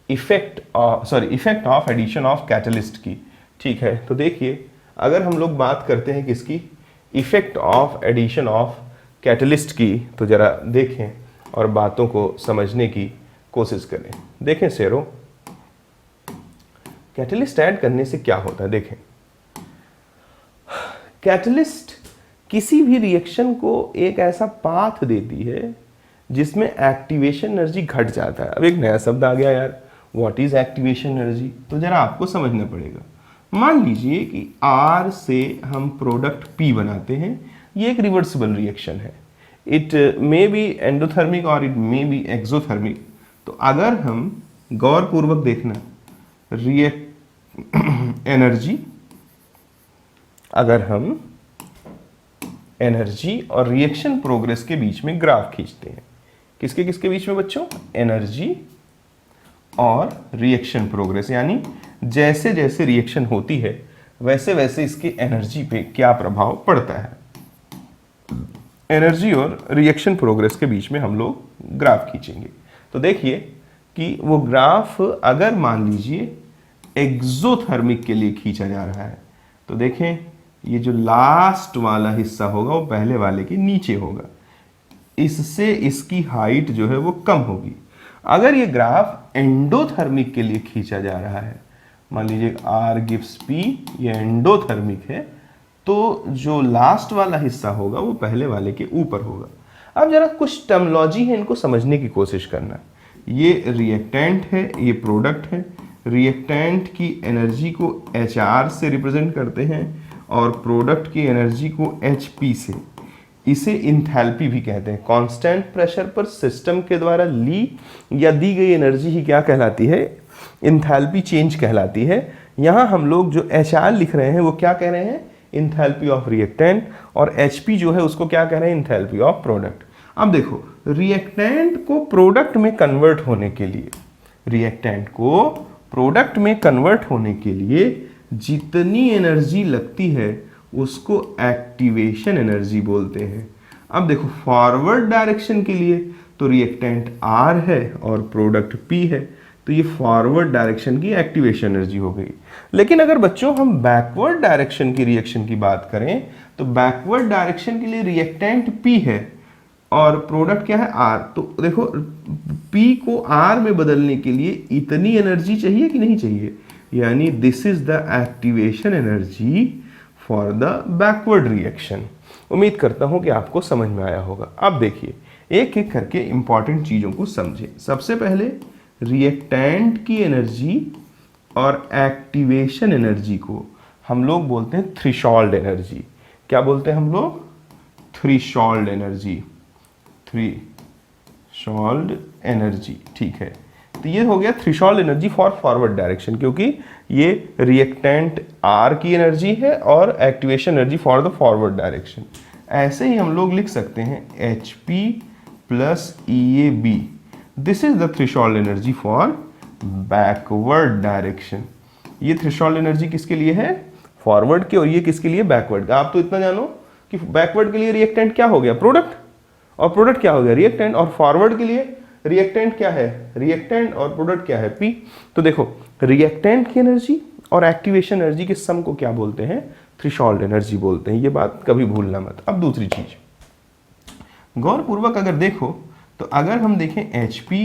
effect of addition of catalyst की। ठीक है, तो देखिए, अगर हम लोग बात करते हैं किसकी, effect of addition of catalyst की, तो जरा देखें और बातों को समझने की कोशिश करें। देखें शेरों, कैटलिस्ट ऐड करने से क्या होता है। देखें, कैटलिस्ट किसी भी रिएक्शन को एक ऐसा पाथ देती है जिसमें एक्टिवेशन एनर्जी घट जाता है। अब एक नया शब्द आ गया यार, व्हाट इज एक्टिवेशन एनर्जी, तो जरा आपको समझना पड़ेगा। मान लीजिए कि R से हम प्रोडक्ट P बनाते हैं, ये एक रिवर्सिबल रिएक्शन है। इट मे बी एंडोथर्मिक और इट मे बी एक्सोथर्मिक। तो अगर हम गौरपूर्वक देखना एनर्जी, अगर हम एनर्जी और रिएक्शन प्रोग्रेस के बीच में ग्राफ खींचते हैं, किसके किसके बीच में बच्चों, एनर्जी और रिएक्शन प्रोग्रेस, यानी जैसे जैसे रिएक्शन होती है वैसे वैसे इसकी एनर्जी पे क्या प्रभाव पड़ता है। एनर्जी और रिएक्शन प्रोग्रेस के बीच में हम लोग ग्राफ खींचेंगे। तो देखिए कि वो ग्राफ अगर मान लीजिए एक्सोथर्मिक के लिए खींचा जा रहा है, तो देखें ये जो लास्ट वाला हिस्सा होगा वो पहले वाले के नीचे होगा, इससे इसकी हाइट जो है वो कम होगी। अगर ये ग्राफ एंडोथर्मिक के लिए खींचा जा रहा है, मान लीजिए R गिव्स P, ये एंडोथर्मिक है, तो जो लास्ट वाला हिस्सा होगा वो पहले वाले के ऊपर होगा। अब जरा कुछ टर्मिनोलॉजी है, इनको समझने की कोशिश करना। ये रिएक्टेंट है, ये प्रोडक्ट है। रिएक्टेंट की एनर्जी को HR से रिप्रेजेंट करते हैं और प्रोडक्ट की एनर्जी को HP से। इसे इंथैल्पी भी कहते हैं। कांस्टेंट प्रेशर पर सिस्टम के द्वारा ली या दी गई एनर्जी ही क्या कहलाती है, इंथैल्पी चेंज कहलाती है। यहाँ हम लोग जो HR लिख रहे हैं वो क्या कह रहे हैं, इंथैल्पी ऑफ रिएक्टेंट, और HP जो है उसको क्या कह रहे हैं, इंथैल्पी ऑफ प्रोडक्ट। अब देखो, रिएक्टेंट को प्रोडक्ट में कन्वर्ट होने के लिए, रिएक्टेंट को प्रोडक्ट में कन्वर्ट होने के लिए जितनी एनर्जी लगती है उसको एक्टिवेशन एनर्जी बोलते हैं। अब देखो फॉरवर्ड डायरेक्शन के लिए तो रिएक्टेंट R है और प्रोडक्ट P है, तो ये फॉरवर्ड डायरेक्शन की एक्टिवेशन एनर्जी हो गई। लेकिन अगर बच्चों हम बैकवर्ड डायरेक्शन की रिएक्शन की बात करें तो बैकवर्ड डायरेक्शन के लिए रिएक्टेंट P है और प्रोडक्ट क्या है R। तो देखो P को R में बदलने के लिए इतनी एनर्जी चाहिए कि नहीं चाहिए, यानी this is the activation energy for the backward reaction. उम्मीद करता हूं कि आपको समझ में आया होगा। अब देखिए एक एक करके इंपॉर्टेंट चीजों को समझे। सबसे पहले रिएक्टेंट की एनर्जी और एक्टिवेशन एनर्जी को हम लोग बोलते हैं थ्रेशोल्ड एनर्जी। क्या बोलते हैं हम लोग? थ्रेशोल्ड एनर्जी, थ्रेशोल्ड एनर्जी, ठीक है। तो ये हो गया threshold energy for forward direction, क्योंकि ये रिएक्टेंट R की एनर्जी है और activation energy for the forward direction. ऐसे ही हम लोग लिख सकते हैं HP plus EAB, this is the threshold energy for backward direction. ये थ्रेशोल्ड एनर्जी किसके लिए है? फॉरवर्ड के, और ये किसके लिए? बैकवर्ड का। आप तो इतना जानो कि बैकवर्ड के लिए रिएक्टेंट क्या हो गया? प्रोडक्ट, और प्रोडक्ट क्या हो गया? रिएक्टेंट। और फॉरवर्ड के लिए रिएक्टेंट क्या है? रिएक्टेंट, और प्रोडक्ट क्या है? P। तो देखो रिएक्टेंट की एनर्जी और एक्टिवेशन एनर्जी के सम को क्या बोलते हैं? थ्रेशोल्ड एनर्जी बोलते हैं। ये बात कभी भूलना मत। अब दूसरी चीज गौरपूर्वक अगर देखो तो अगर हम देखें HP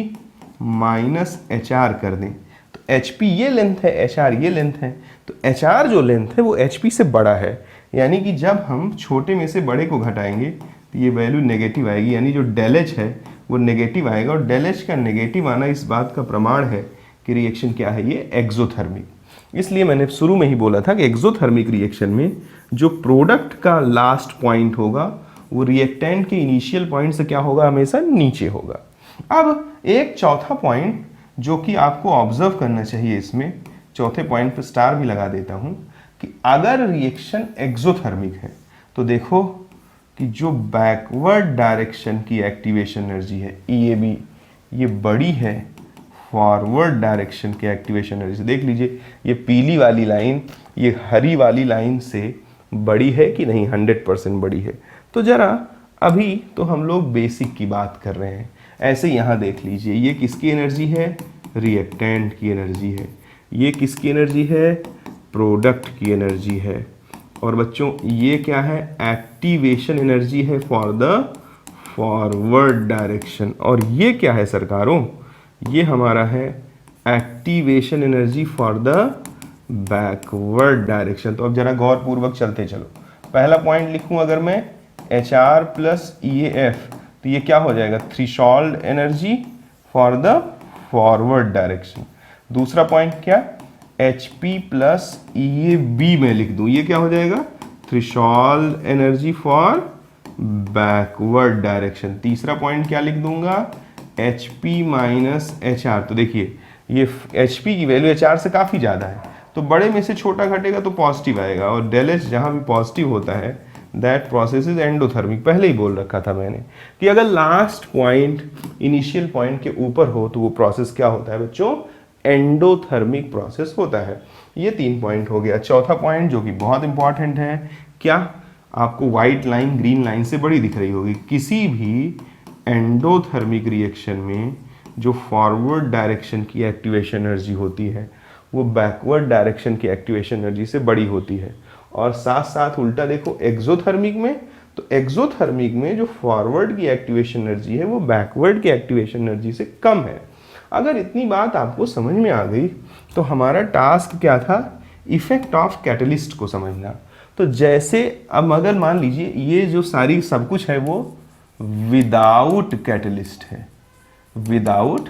माइनस HR कर दें तो HP ये लेंथ है, HR ये लेंथ है, तो HR जो लेंथ है वो HP से बड़ा है, यानी कि जब हम छोटे में से बड़े को घटाएंगे तो ये वैल्यू नेगेटिव आएगी, यानी जो डेल एच है वो नेगेटिव आएगा। और डेल एच का नेगेटिव आना इस बात का प्रमाण है कि रिएक्शन क्या है? ये एक्सोथर्मिक। इसलिए मैंने शुरू में ही बोला था कि एक्सोथर्मिक रिएक्शन में जो प्रोडक्ट का लास्ट पॉइंट होगा वो रिएक्टेंट के इनिशियल पॉइंट से क्या होगा? हमेशा नीचे होगा। अब एक चौथा पॉइंट जो कि आपको ऑब्जर्व करना चाहिए, इसमें चौथे पॉइंट पर स्टार भी लगा देता हूं कि अगर रिएक्शन एक्सोथर्मिक है तो देखो कि जो बैकवर्ड डायरेक्शन की एक्टिवेशन एनर्जी है EAB, ये बड़ी है फॉरवर्ड डायरेक्शन के एक्टिवेशन एनर्जी से। देख लीजिए ये पीली वाली लाइन ये हरी वाली लाइन से बड़ी है कि नहीं? 100% बड़ी है। तो जरा अभी तो हम लोग बेसिक की बात कर रहे हैं। ऐसे यहाँ देख लीजिए ये किसकी एनर्जी है? रिएक्टेंट की एनर्जी है। ये किसकी एनर्जी है? प्रोडक्ट की एनर्जी है। और बच्चों ये क्या है? एक्टिवेशन एनर्जी है फॉर द फॉरवर्ड डायरेक्शन। और ये क्या है सरकारों? ये हमारा है activation energy for the backward direction. तो अब जरा गौर पूर्वक चलते चलो। पहला पॉइंट लिखूं अगर मैं HR प्लस EAF, तो ये क्या हो जाएगा? Threshold energy for the forward direction. दूसरा पॉइंट क्या? HP प्लस EAB में लिख दूं, ये क्या हो जाएगा? Threshold energy for backward direction. तीसरा पॉइंट क्या लिख दूंगा? HP minus HR। तो देखिए ये HP की वैल्यू HR से काफ़ी ज़्यादा है, तो बड़े में से छोटा घटेगा तो पॉजिटिव आएगा, और डेल एच जहाँ भी पॉजिटिव होता है दैट प्रोसेस इज एंडोथर्मिक। पहले ही बोल रखा था मैंने कि अगर लास्ट पॉइंट इनिशियल पॉइंट के ऊपर हो तो वो प्रोसेस क्या होता है बच्चों? एंडोथर्मिक प्रोसेस होता है। ये 3 पॉइंट हो गया। चौथा पॉइंट जो कि बहुत इंपॉर्टेंट है, क्या? आपको व्हाइट लाइन ग्रीन लाइन से बड़ी दिख रही होगी। किसी भी एंडोथर्मिक रिएक्शन में जो फॉरवर्ड डायरेक्शन की एक्टिवेशन एनर्जी होती है वो बैकवर्ड डायरेक्शन की एक्टिवेशन एनर्जी से बड़ी होती है। और साथ साथ उल्टा देखो एक्सोथर्मिक में, तो एक्सोथर्मिक में जो फॉरवर्ड की एक्टिवेशन एनर्जी है वो बैकवर्ड की एक्टिवेशन एनर्जी से कम है। अगर इतनी बात आपको समझ में आ गई तो हमारा टास्क क्या था? इफेक्ट ऑफ कैटलिस्ट को समझना। तो जैसे अब अगर मान लीजिए ये जो सारी सब कुछ है वो विदाउट कैटलिस्ट है, विदाउट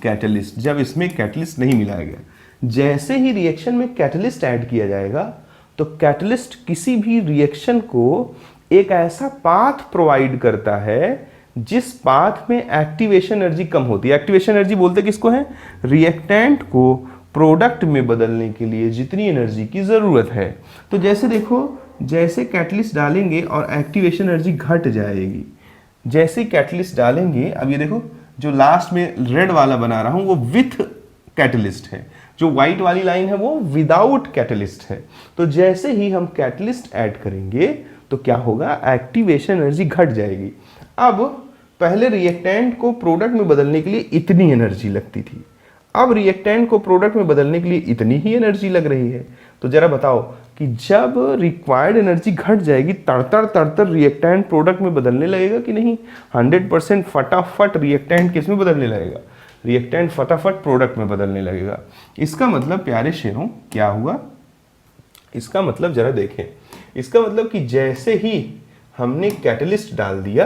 कैटलिस्ट, जब इसमें कैटलिस्ट नहीं मिलाया गया। जैसे ही रिएक्शन में कैटलिस्ट ऐड किया जाएगा तो कैटलिस्ट किसी भी रिएक्शन को एक ऐसा पाथ प्रोवाइड करता है जिस पाथ में एक्टिवेशन एनर्जी कम होती है। एक्टिवेशन एनर्जी बोलते किसको है? रिएक्टेंट को प्रोडक्ट में बदलने के लिए जितनी एनर्जी की जरूरत है। तो जैसे देखो जैसे कैटलिस्ट डालेंगे और एक्टिवेशन एनर्जी घट जाएगी। जैसे कैटलिस्ट डालेंगे, अब ये देखो जो लास्ट में रेड वाला बना रहा हूं वो विथ कैटलिस्ट है, जो व्हाइट वाली लाइन है वो विदाउट कैटलिस्ट है। तो जैसे ही हम कैटलिस्ट ऐड करेंगे तो क्या होगा, एक्टिवेशन एनर्जी घट जाएगी। अब पहले रिएक्टेंट को प्रोडक्ट में बदलने के लिए इतनी एनर्जी लगती थी, अब रिएक्टेंट को प्रोडक्ट में बदलने के लिए इतनी ही एनर्जी लग रही है। तो जरा बताओ कि जब रिक्वायर्ड एनर्जी घट जाएगी, तड़तड़ रिएक्टेंट प्रोडक्ट में बदलने लगेगा कि नहीं? 100% फटाफट रिएक्टेंट किस में बदलने लगेगा? रिएक्टेंट फटाफट प्रोडक्ट में बदलने लगेगा। इसका मतलब प्यारे शेरों क्या हुआ? इसका मतलब जरा देखें, इसका मतलब कि जैसे ही हमने कैटलिस्ट डाल दिया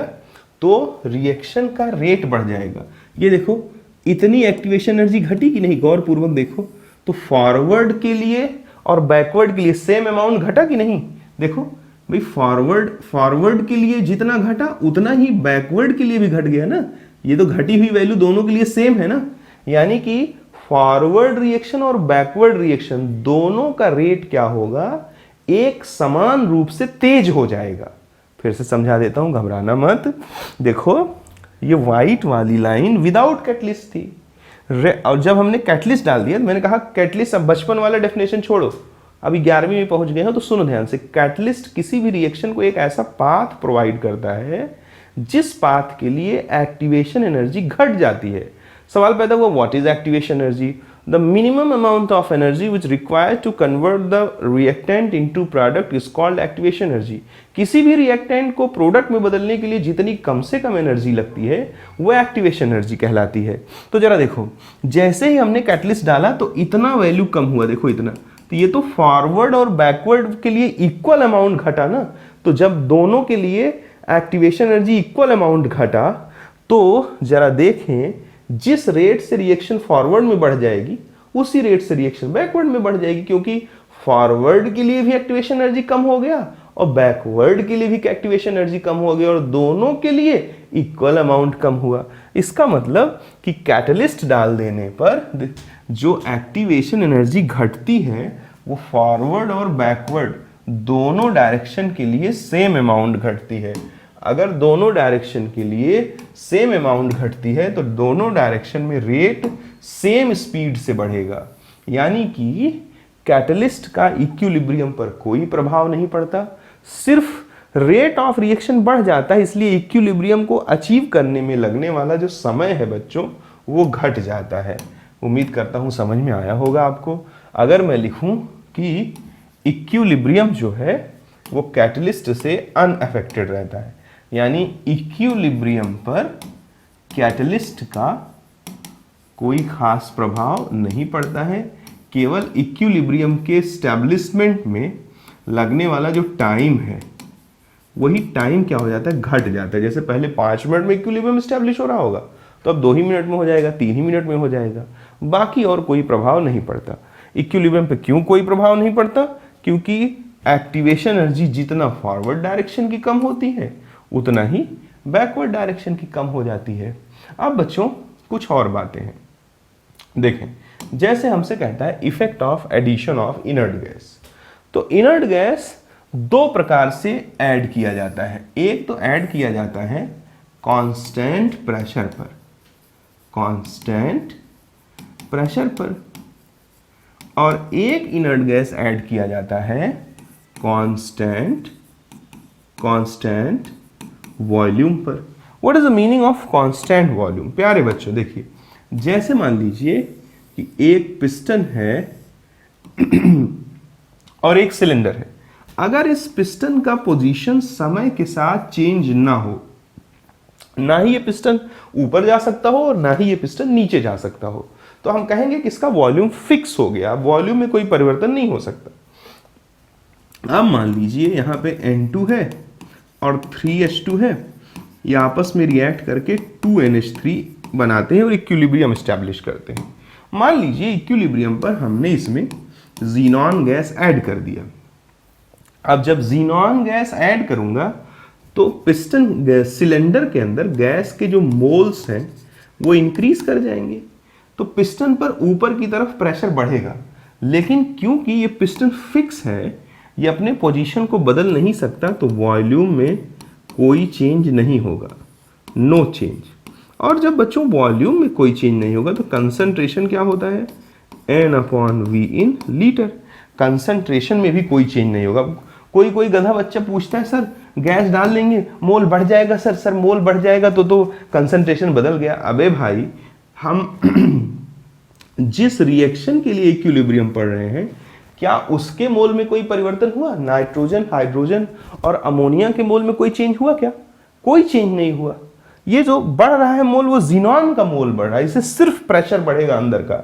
तो रिएक्शन का रेट बढ़ जाएगा। ये देखो इतनी एक्टिवेशन एनर्जी घटी कि नहीं? गौर पूर्वक देखो तो फॉरवर्ड के लिए और बैकवर्ड के लिए सेम अमाउंट घटा कि नहीं? देखो भाई, फॉरवर्ड के लिए जितना घटा उतना ही बैकवर्ड के लिए भी घट गया ना। ये तो घटी हुई वैल्यू दोनों के लिए सेम है ना, यानी कि फॉरवर्ड रिएक्शन और बैकवर्ड रिएक्शन दोनों का रेट क्या होगा? एक समान रूप से तेज हो जाएगा। फिर से समझा देता हूं, घबराना मत। देखो ये व्हाइट वाली लाइन विदाउट कैटलिस्ट थी, और जब हमने कैटलिस्ट डाल दिया तो मैंने कहा कैटलिस्ट, अब बचपन वाला डेफिनेशन छोड़ो, अभी 11वीं में पहुंच गए हो तो सुनो ध्यान से। कैटलिस्ट किसी भी रिएक्शन को एक ऐसा पाथ प्रोवाइड करता है जिस पाथ के लिए एक्टिवेशन एनर्जी घट जाती है। सवाल पैदा हुआ, what is activation energy? The minimum amount of energy which required to convert the reactant into product is called activation energy. किसी भी रिएक्टेंट को प्रोडक्ट में बदलने के लिए जितनी कम से कम एनर्जी लगती है वो एक्टिवेशन एनर्जी कहलाती है। तो जरा देखो, जैसे ही हमने कैटलिस्ट डाला तो इतना वैल्यू कम हुआ, देखो इतना, तो ये तो फॉरवर्ड और बैकवर्ड के लिए इक्वल अमाउंट घटा ना। तो जब दोनों के लिए एक्टिवेशन एनर्जी इक्वल अमाउंट घटा तो जरा देखें, जिस रेट से रिएक्शन फॉरवर्ड में बढ़ जाएगी उसी रेट से रिएक्शन बैकवर्ड में बढ़ जाएगी, क्योंकि फॉरवर्ड के लिए भी एक्टिवेशन एनर्जी कम हो गया और बैकवर्ड के लिए भी एक्टिवेशन एनर्जी कम हो गई और दोनों के लिए इक्वल अमाउंट कम हुआ। इसका मतलब कि कैटलिस्ट डाल देने पर जो एक्टिवेशन एनर्जी घटती है वो फॉरवर्ड और बैकवर्ड दोनों डायरेक्शन के लिए सेम अमाउंट घटती है। अगर दोनों डायरेक्शन के लिए सेम अमाउंट घटती है तो दोनों डायरेक्शन में रेट सेम स्पीड से बढ़ेगा, यानी कि कैटलिस्ट का इक्विलिब्रियम पर कोई प्रभाव नहीं पड़ता, सिर्फ रेट ऑफ रिएक्शन बढ़ जाता है। इसलिए इक्विलिब्रियम को अचीव करने में लगने वाला जो समय है बच्चों वो घट जाता है। उम्मीद करता हूं समझ में आया होगा आपको। अगर मैं लिखूं कि इक्विलिब्रियम जो है वो कैटलिस्ट से अनअफेक्टेड रहता है, यानी इक्विलिब्रियम पर कैटलिस्ट का कोई खास प्रभाव नहीं पड़ता है, केवल इक्विलिब्रियम के स्टैब्लिशमेंट में लगने वाला जो टाइम है वही टाइम क्या हो जाता है, घट जाता है। जैसे पहले 5 मिनट में इक्विलिब्रियम स्टैब्लिश हो रहा होगा तो अब 2 ही मिनट में हो जाएगा, 3 ही मिनट में हो जाएगा, बाकी और कोई प्रभाव नहीं पड़ता। इक्विलिब्रियम पे क्यों कोई प्रभाव नहीं पड़ता? क्योंकि एक्टिवेशन एनर्जी जितना फॉरवर्ड डायरेक्शन की कम होती है उतना ही बैकवर्ड डायरेक्शन की कम हो जाती है। अब बच्चों कुछ और बातें हैं, देखें। जैसे हमसे कहता है effect of addition of inert gas, तो इनर्ट गैस 2 प्रकार से ऐड किया जाता है। एक तो ऐड किया जाता है कांस्टेंट प्रेशर पर, कांस्टेंट प्रेशर पर, और एक इनर्ट गैस ऐड किया जाता है कांस्टेंट वॉल्यूम पर। What is the meaning of constant volume? प्यारे बच्चों देखिए, जैसे मान लीजिए कि एक पिस्टन है और एक सिलेंडर है। अगर इस पिस्टन का पोजीशन समय के साथ चेंज ना हो, ना ही ये पिस्टन ऊपर जा सकता हो और ना ही ये पिस्टन नीचे जा सकता हो, तो हम कहेंगे कि इसका वॉल्यूम फिक्स हो गया, वॉल्यूम में कोई परिवर्तन नहीं हो सकता। अब मान लीजिए यहां पे N2 है और 3H2 है, ये आपस में रिएक्ट करके 2NH3 बनाते हैं और इक्विलिब्रियम एस्टैब्लिश करते हैं। मान लीजिए इक्विलिब्रियम पर हमने इसमें ज़ीनॉन गैस ऐड कर दिया। अब जब ज़ीनॉन गैस ऐड करूंगा तो पिस्टन गैस सिलेंडर के अंदर गैस के जो मोल्स हैं वो इंक्रीज कर जाएंगे, तो पिस्टन पर ऊपर की तरफ प्रेशर बढ़ेगा। लेकिन क्योंकि ये पिस्टन फिक्स है, ये अपने पोजीशन को बदल नहीं सकता, तो वॉल्यूम में कोई चेंज नहीं होगा, नो चेंज। और जब बच्चों वॉल्यूम में कोई चेंज नहीं होगा तो कंसंट्रेशन क्या होता है, N/V in लीटर। कंसंट्रेशन में भी कोई चेंज नहीं होगा, कोई कोई गधा बच्चा पूछता है सर गैस डाल लेंगे मोल बढ़ जाएगा, सर मोल बढ़ जाएगा तो कंसंट्रेशन बदल गया। अबे भाई हम जिस रिएक्शन के लिए इक्विलिब्रियम पढ़ रहे हैं क्या उसके मोल में कोई परिवर्तन हुआ? नाइट्रोजन, हाइड्रोजन और अमोनिया के मोल में कोई चेंज हुआ क्या? कोई चेंज नहीं हुआ। ये जो बढ़ रहा है मोल वो ज़ीनॉन का मोल बढ़ रहा है, इससे सिर्फ प्रेशर बढ़ेगा अंदर का,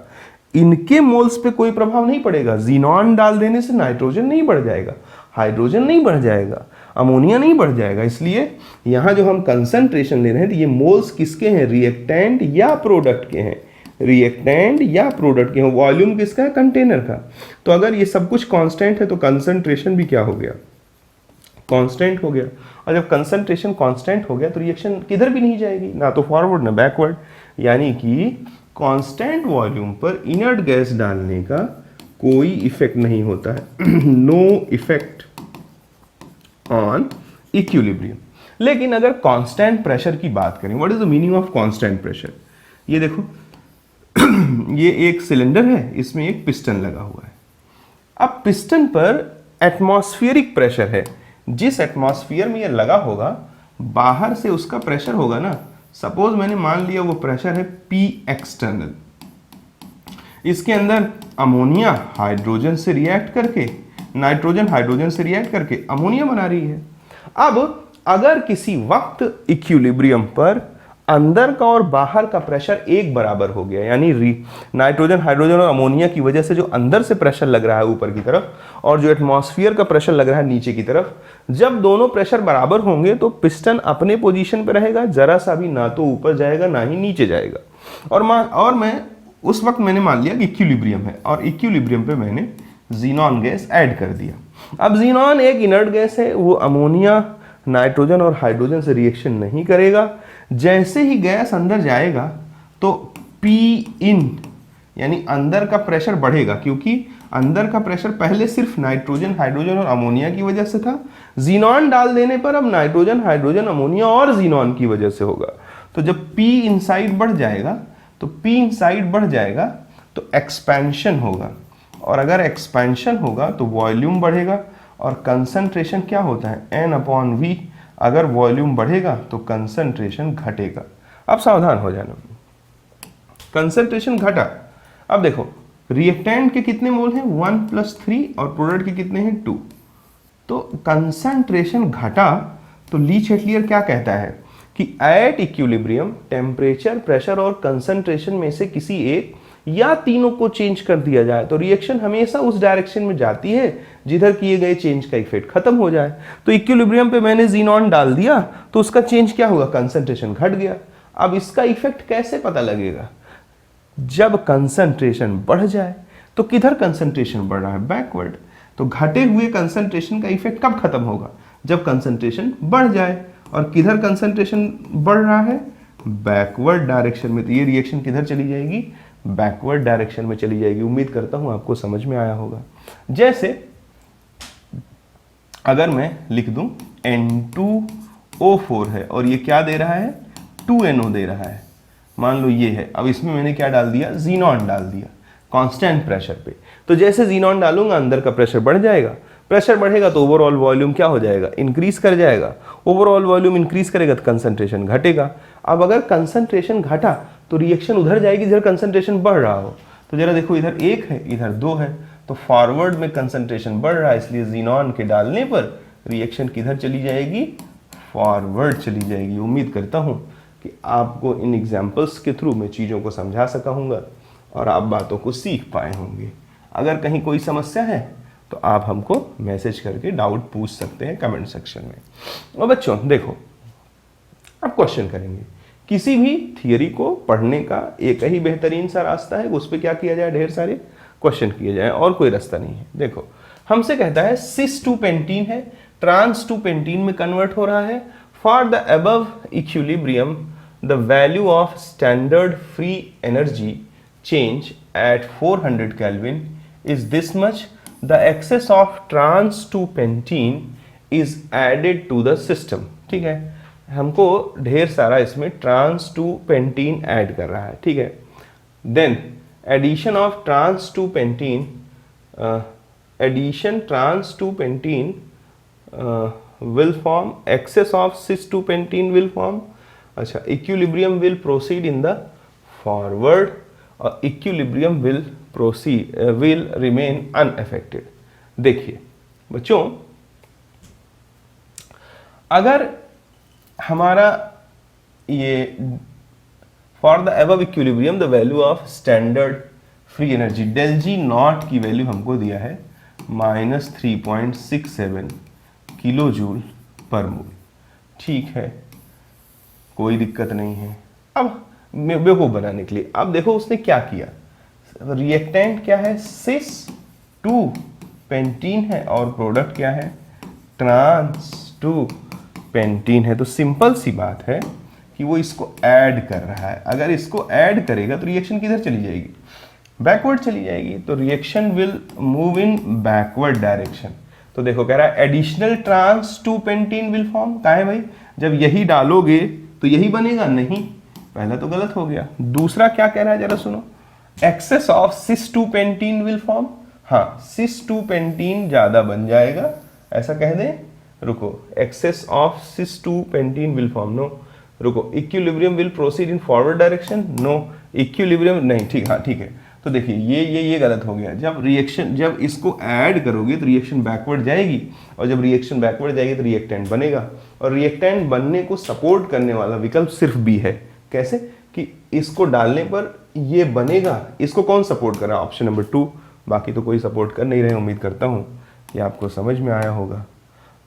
इनके मोल्स पे कोई प्रभाव नहीं पड़ेगा। ज़ीनॉन डाल देने से नाइट्रोजन नहीं बढ़ जाएगा, हाइड्रोजन नहीं बढ़ जाएगा, अमोनिया नहीं बढ़ जाएगा। इसलिए यहां जो हम कंसंट्रेशन ले रहे हैं तो ये मोल्स किसके हैं? रिएक्टेंट या प्रोडक्ट के हैं, रिएक्टेंट या प्रोडक्ट के हैं। वॉल्यूम किसका है? कंटेनर का। तो अगर ये सब कुछ कांस्टेंट है तो कंसंट्रेशन भी क्या हो गया? कांस्टेंट हो गया। और जब कंसंट्रेशन कांस्टेंट हो गया तो रिएक्शन किधर भी नहीं जाएगी, ना तो फॉरवर्ड ना बैकवर्ड। यानी कि कांस्टेंट वॉल्यूम पर इनर्ट गैस डालने का कोई इफेक्ट नहीं होता है। No effect on equilibrium. लेकिन अगर कांस्टेंट प्रेशर की बात करें, what is the meaning of constant pressure? ये देखो ये एक सिलेंडर है, इसमें एक पिस्टन लगा हुआ है। अब पिस्टन पर एटमॉस्फेरिक प्रेशर है, जिस एटमॉस्फेयर में ये लगा होगा बाहर से उसका प्रेशर होगा ना। सपोज मैंने मान लिया वो प्रेशर है P एक्सटर्नल, इसके अंदर अमोनिया हाइड्रोजन से रिएक्ट करके, नाइट्रोजन हाइड्रोजन से रिएक्ट करके अमोनिया बना रही है। अब अगर किसी वक्त इक्विलिब्रियम पर अंदर का और बाहर का प्रेशर एक बराबर हो गया, यानी नाइट्रोजन हाइड्रोजन और अमोनिया की वजह से जो अंदर से प्रेशर लग रहा है ऊपर की तरफ और जो एटमॉस्फेयर का प्रेशर लग रहा है नीचे की तरफ, जब दोनों प्रेशर बराबर होंगे तो पिस्टन अपने पोजीशन पे रहेगा, जरा सा भी ना तो ऊपर जाएगा ना ही नीचे जाएगा। और मैं उस वक्त मैंने मान लिया कि इक्विलिब्रियम है और इक्विलिब्रियम पे मैंने ज़ीनॉन गैस ऐड कर दिया। अब ज़ीनॉन एक इनर्ट गैस है, वो अमोनिया नाइट्रोजन और हाइड्रोजन से रिएक्शन नहीं करेगा। जैसे ही गैस अंदर जाएगा तो पी इन यानी अंदर का प्रेशर बढ़ेगा, क्योंकि अंदर का प्रेशर पहले सिर्फ नाइट्रोजन हाइड्रोजन और अमोनिया की वजह से था। ज़ीनॉन डाल देने पर अब नाइट्रोजन हाइड्रोजन अमोनिया और ज़ीनॉन की वजह से होगा। तो जब पी इनसाइड बढ़ जाएगा तो पी इनसाइड बढ़ जाएगा तो एक्सपेंशन होगा, और अगर एक्सपेंशन होगा तो वॉल्यूम बढ़ेगा और कंसंट्रेशन क्या होता है? N/V। अगर वॉल्यूम बढ़ेगा तो कंसंट्रेशन घटेगा। अब सावधान हो जाना, कंसंट्रेशन घटा। अब देखो रिएक्टेंट के कितने मोल हैं? 1 + 3 और प्रोडक्ट के कितने हैं? 2। तो कंसंट्रेशन घटा तो ली चैटलियर क्या कहता है कि एट इक्विलिब्रियम टेम्परेचर, प्रेशर और कंसंट्रेशन में से किसी एक या तीनों को चेंज कर दिया जाए तो रिएक्शन हमेशा उस डायरेक्शन में जाती है जिधर किए गए चेंज का इफेक्ट खत्म हो जाए। तो इक्विलिब्रियम पे मैंने ज़ीनॉन डाल दिया तो उसका चेंज क्या होगा? कंसंट्रेशन घट गया। अब इसका इफेक्ट कैसे पता लगेगा? जब कंसंट्रेशन बढ़ जाए। तो किधर कंसंट्रेशन बढ़ रहा है? बैकवर्ड। तो घटे हुए कंसंट्रेशन का इफेक्ट कब खत्म होगा? जब कंसंट्रेशन बढ़ जाए। और किधर कंसंट्रेशन बढ़ रहा है? बैकवर्ड डायरेक्शन में। तो ये रिएक्शन किधर चली जाएगी? बैकवर्ड डायरेक्शन में चली जाएगी। उम्मीद करता हूं आपको समझ में आया होगा। जैसे अगर मैं लिख दूं N2O4 है और ये क्या दे रहा है? 2NO दे रहा है, मान लो ये है। अब इसमें मैंने क्या डाल दिया? ज़ीनॉन डाल दिया कांस्टेंट प्रेशर पे। तो जैसे ज़ीनॉन डालूंगा अंदर का प्रेशर बढ़ जाएगा, प्रेशर बढ़ेगा तो ओवरऑल वॉल्यूम क्या हो जाएगा? इंक्रीज कर जाएगा। ओवरऑल वॉल्यूम इंक्रीज करेगा तो कंसंट्रेशन घटेगा। अब अगर कंसंट्रेशन घटा तो रिएक्शन उधर जाएगी जिधर कंसंट्रेशन बढ़ रहा हो। तो जरा देखो इधर 1 है इधर 2 है, तो फॉरवर्ड में कंसंट्रेशन बढ़ रहा है, इसलिए ज़ीनॉन के डालने पर रिएक्शन किधर चली जाएगी? फॉरवर्ड चली जाएगी। उम्मीद करता हूँ कि आपको इन एग्जाम्पल्स के थ्रू मैं चीज़ों को समझा सका हूँगा और आप बातों को सीख पाए होंगे। अगर कहीं कोई समस्या है तो आप हमको मैसेज करके डाउट पूछ सकते हैं कमेंट सेक्शन में। और बच्चों देखो, अब क्वेश्चन करेंगे। किसी भी थियरी को पढ़ने का एक ही बेहतरीन सा रास्ता है, उस पर क्या किया जाए? ढेर सारे क्वेश्चन किए जाए, और कोई रास्ता नहीं है। देखो हमसे कहता है सिस टू पेंटीन है, ट्रांस टू पेंटीन में कन्वर्ट हो रहा है। For the above equilibrium the value of standard free energy change at 400 kelvin is this much. The excess of trans two pentene is added to the system. ठीक है, हमको ढेर सारा इसमें ट्रांस टू पेंटीन ऐड कर रहा है। ठीक है, then addition of trans two pentene, addition trans two pentene will form, excess of cis 2 pentene will form. अच्छा, equilibrium will proceed in the forward और equilibrium will proceed will remain unaffected. देखिए बच्चों, अगर हमारा ये for the above equilibrium the value of standard free energy del G not की value हमको दिया है -3.67 किलो जूल पर मोल। ठीक है, कोई दिक्कत नहीं है। अब बेवकूफ बनाने के लिए अब देखो उसने क्या किया, रिएक्टेंट क्या है, सिस 2 पेंटीन है और प्रोडक्ट क्या है, ट्रांस 2 पेंटीन है। तो सिंपल सी बात है कि वो इसको ऐड कर रहा है। अगर इसको ऐड करेगा तो रिएक्शन किधर चली जाएगी, बैकवर्ड चली जाएगी। तो reaction will move in backward direction. तो देखो कह रहा है additional trans 2 pentene will form. कहा है भाई, जब यही डालोगे तो यही बनेगा, नहीं, पहला तो गलत हो गया। दूसरा क्या कह रहा है जरा सुनो, excess of cis 2 pentene will form. हाँ, सिस 2 पेंटीन ज्यादा बन जाएगा, ऐसा कह दें। रुको, excess of cis 2 pentene will form, no. रुको, equilibrium will proceed in forward direction, no. Equilibrium नहीं, ठीक, हाँ ठीक है। तो देखिए ये गलत हो गया। जब इसको ऐड करोगे तो रिएक्शन बैकवर्ड जाएगी, और जब रिएक्शन बैकवर्ड जाएगी तो रिएक्टेंट बनेगा, और रिएक्टेंट बनने को सपोर्ट करने वाला विकल्प सिर्फ बी है। कैसे कि इसको डालने पर ये बनेगा, इसको कौन सपोर्ट कर रहा है, ऑप्शन नंबर 2। बाकी तो कोई सपोर्ट कर नहीं रहे। उम्मीद करता हूं कि आपको समझ में आया होगा।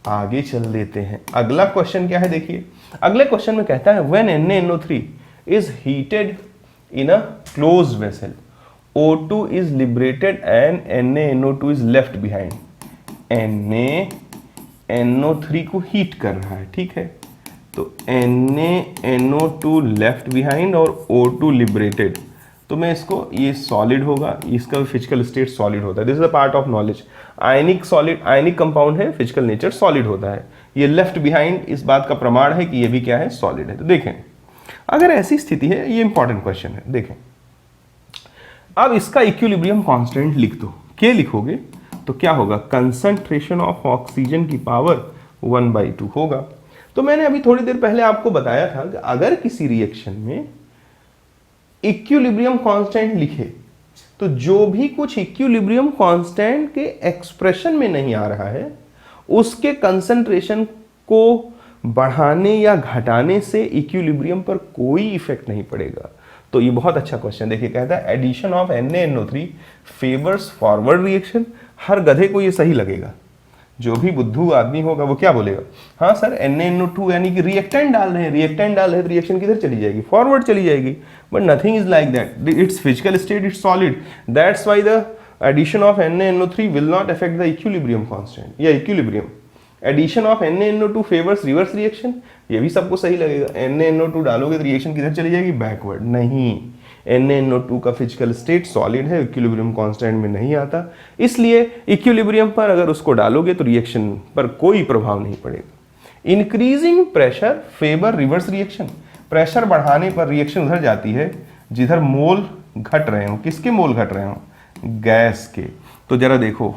आगे चल देते हैं। अगला क्वेश्चन क्या है, देखिए अगले क्वेश्चन में कहता है when NaNO3 is heated in a close vessel, O2 is liberated and NaNO2 is left behind। NaNO3 को हीट कर रहा है, ठीक है। तो NaNO2 लेफ्ट बिहाइंड और O2 लिबरेटेड। तो मैं इसको, ये सॉलिड होगा, इसका फिजिकल स्टेट सॉलिड होता है। This is a part of knowledge. Ionic solid, ionic compound है, फिजिकल नेचर सॉलिड होता है। ये लेफ्ट बिहाइंड इस बात का प्रमाण है कि ये भी क्या है, सॉलिड है। तो देखें, अगर ऐसी स्थिति है, ये इंपॉर्टेंट क्वेश्चन है, देखें। अब इसका इक्विलिब्रियम कांस्टेंट लिख दो। क्या लिखोगे तो क्या होगा, कंसंट्रेशन ऑफ ऑक्सीजन की पावर 1/2 होगा। तो मैंने अभी थोड़ी देर पहले आपको बताया था कि अगर किसी रिएक्शन में इक्विलिब्रियम कांस्टेंट लिखे तो जो भी कुछ इक्विलिब्रियम कांस्टेंट के एक्सप्रेशन में नहीं आ रहा है उसके कंसंट्रेशन को बढ़ाने या घटाने से इक्विलिब्रियम पर कोई इफेक्ट नहीं पड़ेगा। तो ये बहुत अच्छा क्वेश्चन। देखिए कहता है addition of NaNO3 favours forward reaction. हर गधे को ये सही लगेगा, जो भी बुद्धू आदमी होगा वो क्या बोलेगा, हाँ सर NaNO2 यानी कि रिएक्टेंट डाल रहे हैं तो रिएक्शन किधर चली जाएगी, फॉरवर्ड चली जाएगी। But nothing is like that, it's physical state, it's solid, that's why the addition of NaNO3 will not affect the equilibrium constant या equilibrium. Addition of NaNO2 favours reverse reaction, ये भी सबको सही लगेगा। NaNO2 डालोगे तो रिएक्शन किधर चली जाएगी, बैकवर्ड। नहीं, NaNO2 का फिजिकल स्टेट सॉलिड है, इक्विलिब्रियम कांस्टेंट में नहीं आता, इसलिए इक्विलिब्रियम पर अगर उसको डालोगे तो रिएक्शन पर कोई प्रभाव नहीं पड़ेगा। Increasing pressure favour reverse reaction. Pressure बढ़ाने पर रिएक्शन उधर जाती है जिधर मोल घट रहे हो। किसके मोल घट रहे हो, गैस के। तो जरा देखो,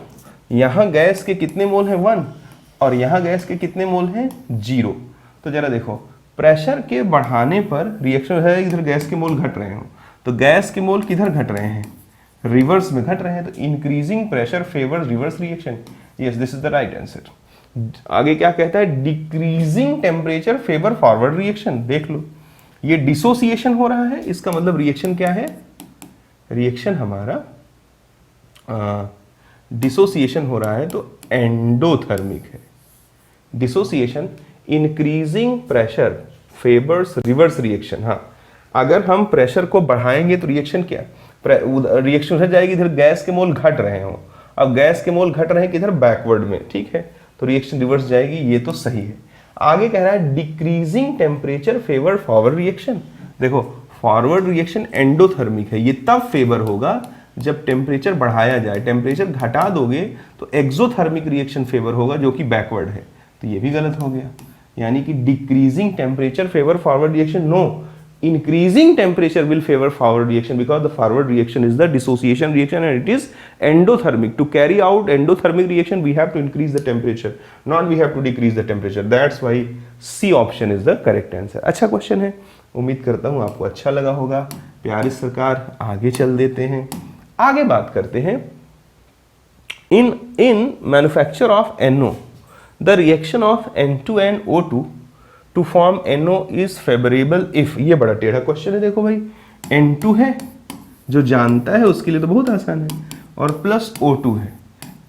यहां गैस के कितने मोल हैं, 1, और यहां गैस के कितने मोल हैं, 0। तो जरा देखो, प्रेशर के बढ़ाने पर रिएक्शन है इधर गैस के मोल घट रहे हो, तो गैस के मोल किधर घट रहे हैं, रिवर्स में घट रहे हैं। तो increasing pressure favours reverse reaction, yes this is the right answer. आगे क्या कहता है, decreasing temperature favour forward reaction. देख लो, ये डिसोसिएशन हो रहा है, इसका मतलब रिएक्शन क्या है, रिएक्शन हमारा डिसोसिएशन हो रहा है तो एंडोथर्मिक है। Dissociation, increasing pressure favours reverse reaction. हाँ, अगर हम प्रेशर को बढ़ाएंगे तो रिएक्शन क्या, रिएक्शन उधर जाएगी इधर गैस के मोल घट रहे हो। अब गैस के मोल घट रहे हैं किधर, बैकवर्ड में, ठीक है। तो रिएक्शन रिवर्स जाएगी, ये तो सही है। आगे कह रहा है decreasing temperature favour forward reaction. देखो, फॉरवर्ड रिएक्शन एंडोथर्मिक है, ये तब फेवर होगा जब टेम्परेचर बढ़ाया जाए। टेम्परेचर घटा दोगे तो एक्सोथर्मिक रिएक्शन फेवर होगा, जो कि बैकवर्ड है। तो ये भी गलत हो गया, यानी कि decreasing temperature favour forward reaction, no. increasing temperature will favor forward reaction because the forward reaction is the dissociation reaction and it is endothermic. To carry out endothermic reaction we have to increase the temperature, not we have to decrease the temperature. That's why C option is the correct answer. अच्छा question है, उम्मीद करता हूँ आपको अच्छा लगा होगा। प्यारी सरकार आगे चल देते हैं, आगे बात करते हैं। In manufacture of NO, the reaction of N2 and O2 to form NO is favorable if, ये बड़ा टेढ़ा क्वेश्चन है। देखो भाई, N2 है, जो जानता है उसके लिए तो बहुत आसान है, और प्लस O2 है,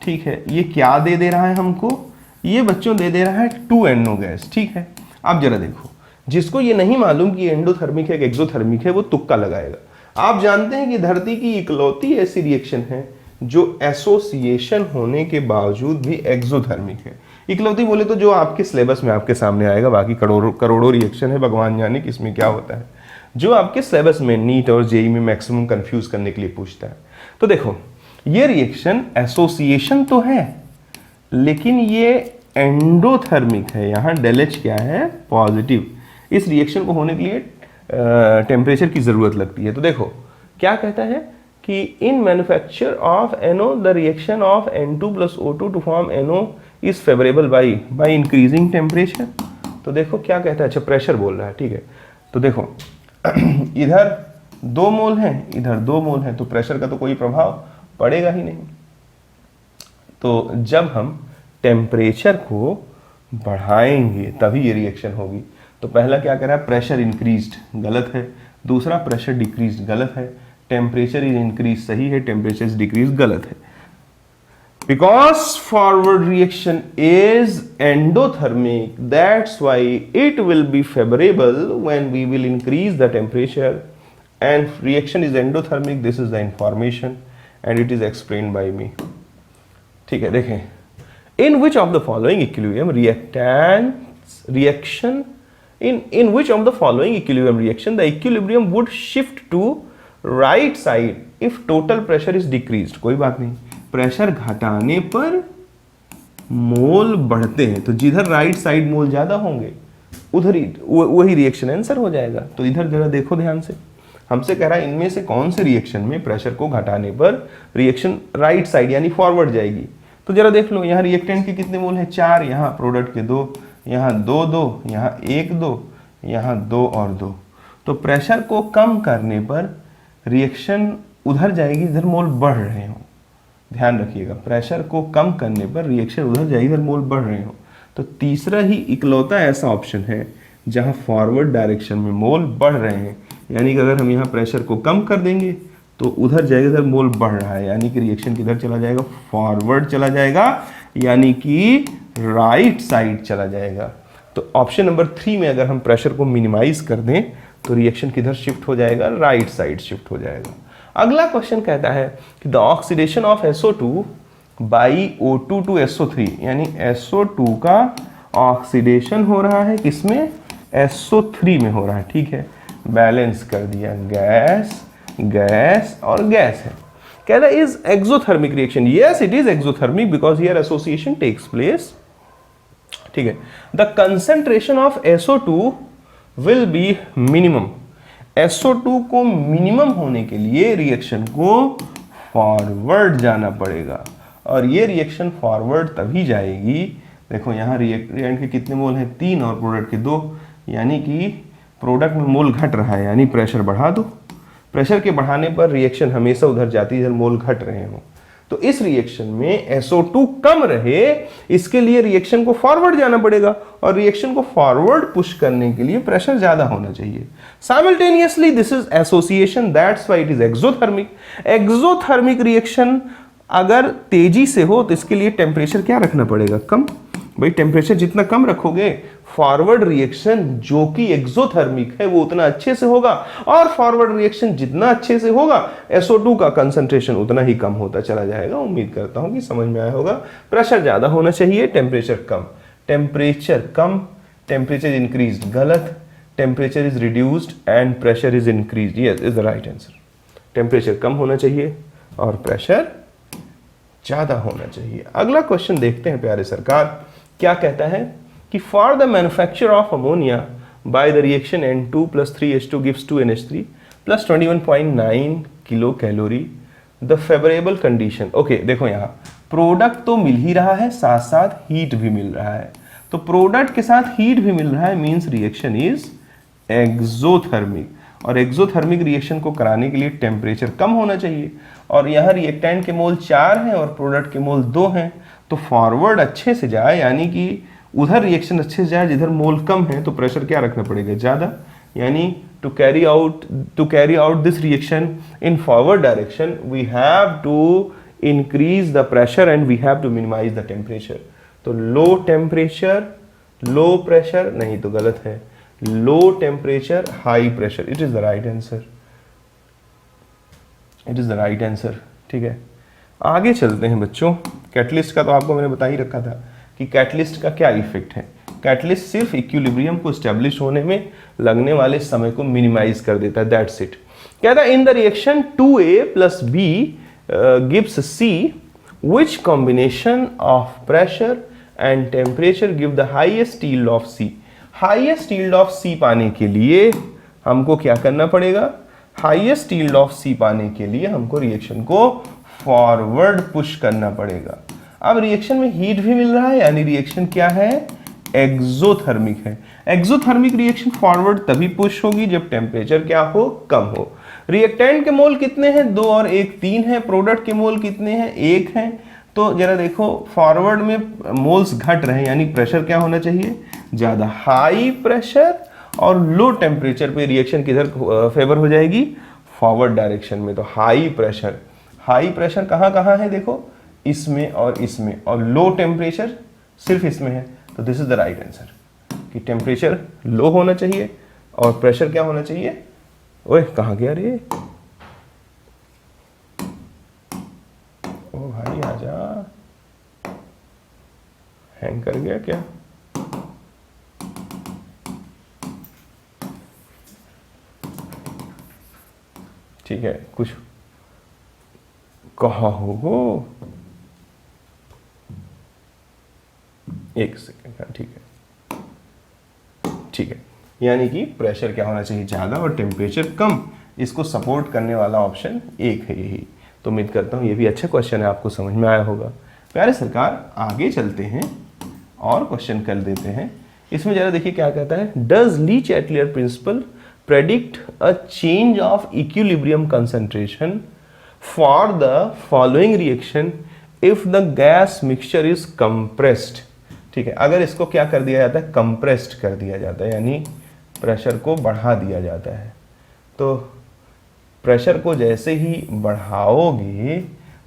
ठीक है। ये क्या दे दे रहा है हमको? ये बच्चों दे दे रहा है 2NO गैस, ठीक है। अब जरा देखो, जिसको ये नहीं मालूम कि एंडोथर्मिक है कि एक्सोथर्मिक है वो तुक्का लगाएगा। आप जानते हैं कि धरती की इकलौती ऐसी रिएक्शन है जो एसोसिएशन होने के बावजूद भी एक्सोथर्मिक है। इकलौती बोले तो जो आपके सिलेबस में आपके सामने आएगा, बाकी करोड़ों रिएक्शन है, भगवान जाने किसमें क्या होता है, जो आपके सिलेबस में नीट और जेई में मैक्सिमम कंफ्यूज करने के लिए पूछता है। तो देखो, ये रिएक्शन एसोसिएशन तो है लेकिन ये एंडोथर्मिक है। यहाँ ΔH क्या है? पॉजिटिव। इस रिएक्शन को होने के लिए टेम्परेचर की जरूरत लगती है। तो देखो क्या कहता है कि in manufacture of NO the reaction of N2 plus O2 to form NO is favourable by increasing temperature. तो देखो क्या कहता है, अच्छा प्रेशर बोल रहा है, ठीक है। तो देखो इधर 2 मोल है, इधर 2 मोल है, तो प्रेशर का तो कोई प्रभाव पड़ेगा ही नहीं। तो जब हम टेम्परेचर को बढ़ाएंगे तभी ये रिएक्शन होगी। तो पहला क्या कह रहा है? प्रेशर इंक्रीज्ड, गलत है। दूसरा प्रेशर डिक्रीज्ड, गलत है। टेम्परेचर इज इंक्रीज, सही है। टेम्परेचर इज डिक्रीज, गलत है। Because forward reaction is endothermic, that's why it will be favorable when we will increase the temperature, and reaction is endothermic. This is the information and it is explained by me. ठीक है, देखें, in which of the following equilibrium reaction in which of the following equilibrium reaction the equilibrium would shift to right side if total pressure is decreased? कोई बात नहीं, pressure घटाने पर मोल बढ़ते हैं, तो जिधर राइट साइड मोल ज्यादा होंगे उधर ही वही रिएक्शन आंसर हो जाएगा। तो इधर जरा देखो ध्यान से, हमसे कह रहा है इनमें से कौन से रिएक्शन में प्रेशर को घटाने पर रिएक्शन राइट साइड यानी फॉरवर्ड जाएगी। तो जरा देख लो, यहाँ रिएक्टेंट के कितने मोल हैं? 4, यहाँ प्रोडक्ट के 2, यहाँ 2, यहाँ 1, 2, यहाँ 2 और 2। तो प्रेशर को कम करने पर रिएक्शन उधर जाएगी इधर मोल बढ़ रहे हो। ध्यान रखिएगा, प्रेशर को कम करने पर रिएक्शन उधर जाएगी इधर मोल बढ़ रहे हो। तो तीसरा ही इकलौता ऐसा ऑप्शन है जहां फॉरवर्ड डायरेक्शन में मोल बढ़ रहे हैं, यानी कि अगर हम यहाँ प्रेशर को कम कर देंगे तो उधर जाएगा इधर मोल बढ़ रहा है, यानी कि रिएक्शन किधर चला जाएगा? फॉरवर्ड चला जाएगा, यानी कि राइट साइड चला जाएगा। तो ऑप्शन नंबर 3 में अगर हम प्रेशर को मिनिमाइज कर दें तो रिएक्शन किधर शिफ्ट हो जाएगा? राइट साइड शिफ्ट हो जाएगा। अगला क्वेश्चन कहता है कि the oxidation of SO2 by O2 to SO3, यानी SO2 का ऑक्सीडेशन हो रहा है किसमें? SO3 में हो रहा है, ठीक है। बैलेंस कर दिया, गैस गैस और गैस है। कहता है is exothermic reaction? Yes it is exothermic because here association takes place, ठीक है। The concentration of SO2 will be minimum. SO2 को मिनिमम होने के लिए रिएक्शन को फॉरवर्ड जाना पड़ेगा, और ये रिएक्शन फॉरवर्ड तभी जाएगी। देखो यहाँ रिएक्टेंट के कितने मोल हैं? 3 और प्रोडक्ट के 2, यानी कि प्रोडक्ट में मोल घट रहा है, यानी प्रेशर बढ़ा दो। प्रेशर के बढ़ाने पर रिएक्शन हमेशा उधर जाती है इधर मोल घट रहे हो। तो इस रिएक्शन में SO2 कम रहे, इसके लिए रिएक्शन को फॉरवर्ड जाना पड़ेगा, और रिएक्शन को फॉरवर्ड पुश करने के लिए प्रेशर ज्यादा होना चाहिए। Simultaneously this is association, that's why it is exothermic. Exothermic reaction अगर तेजी से हो तो इसके लिए टेम्परेचर क्या रखना पड़ेगा? कम। भाई टेम्परेचर जितना कम रखोगे फॉरवर्ड रिएक्शन जो कि एक्सोथर्मिक है वो उतना अच्छे से होगा, और फॉरवर्ड रिएक्शन जितना अच्छे से होगा SO2 का कंसंट्रेशन उतना ही कम होता चला जाएगा। उम्मीद करता हूं कि समझ में आया होगा। प्रेशर ज्यादा होना चाहिए, टेम्परेचर कम। टेम्परेचर कम, टेम्परेचर इंक्रीज्ड, गलत। Temperature is reduced and pressure is increased, yes is the right answer. Temperature कम होना चाहिए और प्रेशर ज्यादा होना चाहिए। अगला क्वेश्चन देखते हैं प्यारे सरकार, क्या कहता है कि for the manufacture of ammonia by the reaction N2 plus 3H2 gives 2NH3 plus 21.9 kilo calorie the favourable condition. Okay देखो यहाँ प्रोडक्ट तो मिल ही रहा है, साथ साथ हीट भी मिल रहा है। तो प्रोडक्ट के साथ हीट भी मिल रहा है मींस रिएक्शन इज एक्सोथर्मिक, और एक्सोथर्मिक रिएक्शन को कराने के लिए टेम्परेचर कम होना चाहिए। और यहाँ रिएक्टेंट के मोल 4 हैं और प्रोडक्ट के मोल 2 हैं, तो फॉरवर्ड अच्छे से जाए, यानी कि उधर रिएक्शन अच्छे से जाए जिधर मोल कम है, तो प्रेशर क्या रखना पड़ेगा, ज़्यादा। यानी to carry out this reaction in forward direction we have to increase the pressure and we have to minimise the temperature. तो लो टेम्परेचर लो प्रेशर नहीं, तो गलत है, low temperature high pressure, it is the right answer, it is the right answer. ठीक है, आगे चलते हैं बच्चों। कैटलिस्ट का तो आपको मैंने बता ही रखा था कि कैटलिस्ट का क्या इफेक्ट है। कैटलिस्ट सिर्फ इक्विलिब्रियम को स्टैब्लिश होने में लगने वाले समय को मिनिमाइज कर देता है, दैट्स इट। कहता है in the reaction 2A plus B gives C, which combination of pressure and temperature give the highest yield of C। Highest yield of C पाने के लिए हमको क्या करना पड़ेगा, हाईएस्ट यील्ड ऑफ C पाने के लिए हमको रिएक्शन को फॉरवर्ड पुश करना पड़ेगा। अब रिएक्शन में हीट भी मिल रहा है, यानी रिएक्शन क्या है, एक्सोथर्मिक है। एक्सोथर्मिक रिएक्शन फॉरवर्ड तभी पुश होगी जब टेम्परेचर क्या हो, कम हो। रिएक्टेंट के मोल कितने हैं, 2 और 1 3 है, प्रोडक्ट के मोल कितने हैं, 1 है। तो जरा देखो फॉरवर्ड में मोल्स घट रहे हैं, यानी प्रेशर क्या होना चाहिए, ज़्यादा। हाई प्रेशर और लो टेम्परेचर पे रिएक्शन किधर फेवर हो जाएगी, फॉरवर्ड डायरेक्शन में। तो हाई प्रेशर कहाँ कहाँ है, देखो इसमें और इसमें, और लो टेम्परेचर सिर्फ इसमें है। तो this is the right answer कि टेम्परेचर लो होना चाहिए और प्रेशर क्या होना चाहिए। ओए कहाँ गया रे, ओ भाई आजा, हैंग कर गया क्या। ठीक है, कुछ कहा हो, एक सेकेंड, ठीक है, ठीक है। यानी कि प्रेशर क्या होना चाहिए, ज़्यादा, और टेम्परेचर कम। इसको सपोर्ट करने वाला ऑप्शन 1 है यही। तो उम्मीद करता हूँ ये भी अच्छा क्वेश्चन है, आपको समझ में आया होगा। प्यारे सरकार आगे चलते हैं और क्वेश्चन कर देते हैं। इसमें जरा देखिए क्या कहता है, does Lee Chatelier principal predict a change of equilibrium concentration for the following reaction if the gas mixture is compressed। ठीक है, अगर इसको क्या कर दिया जाता है, compressed कर दिया जाता है, यानी प्रेशर को बढ़ा दिया जाता है। तो प्रेशर को जैसे ही बढ़ाओगे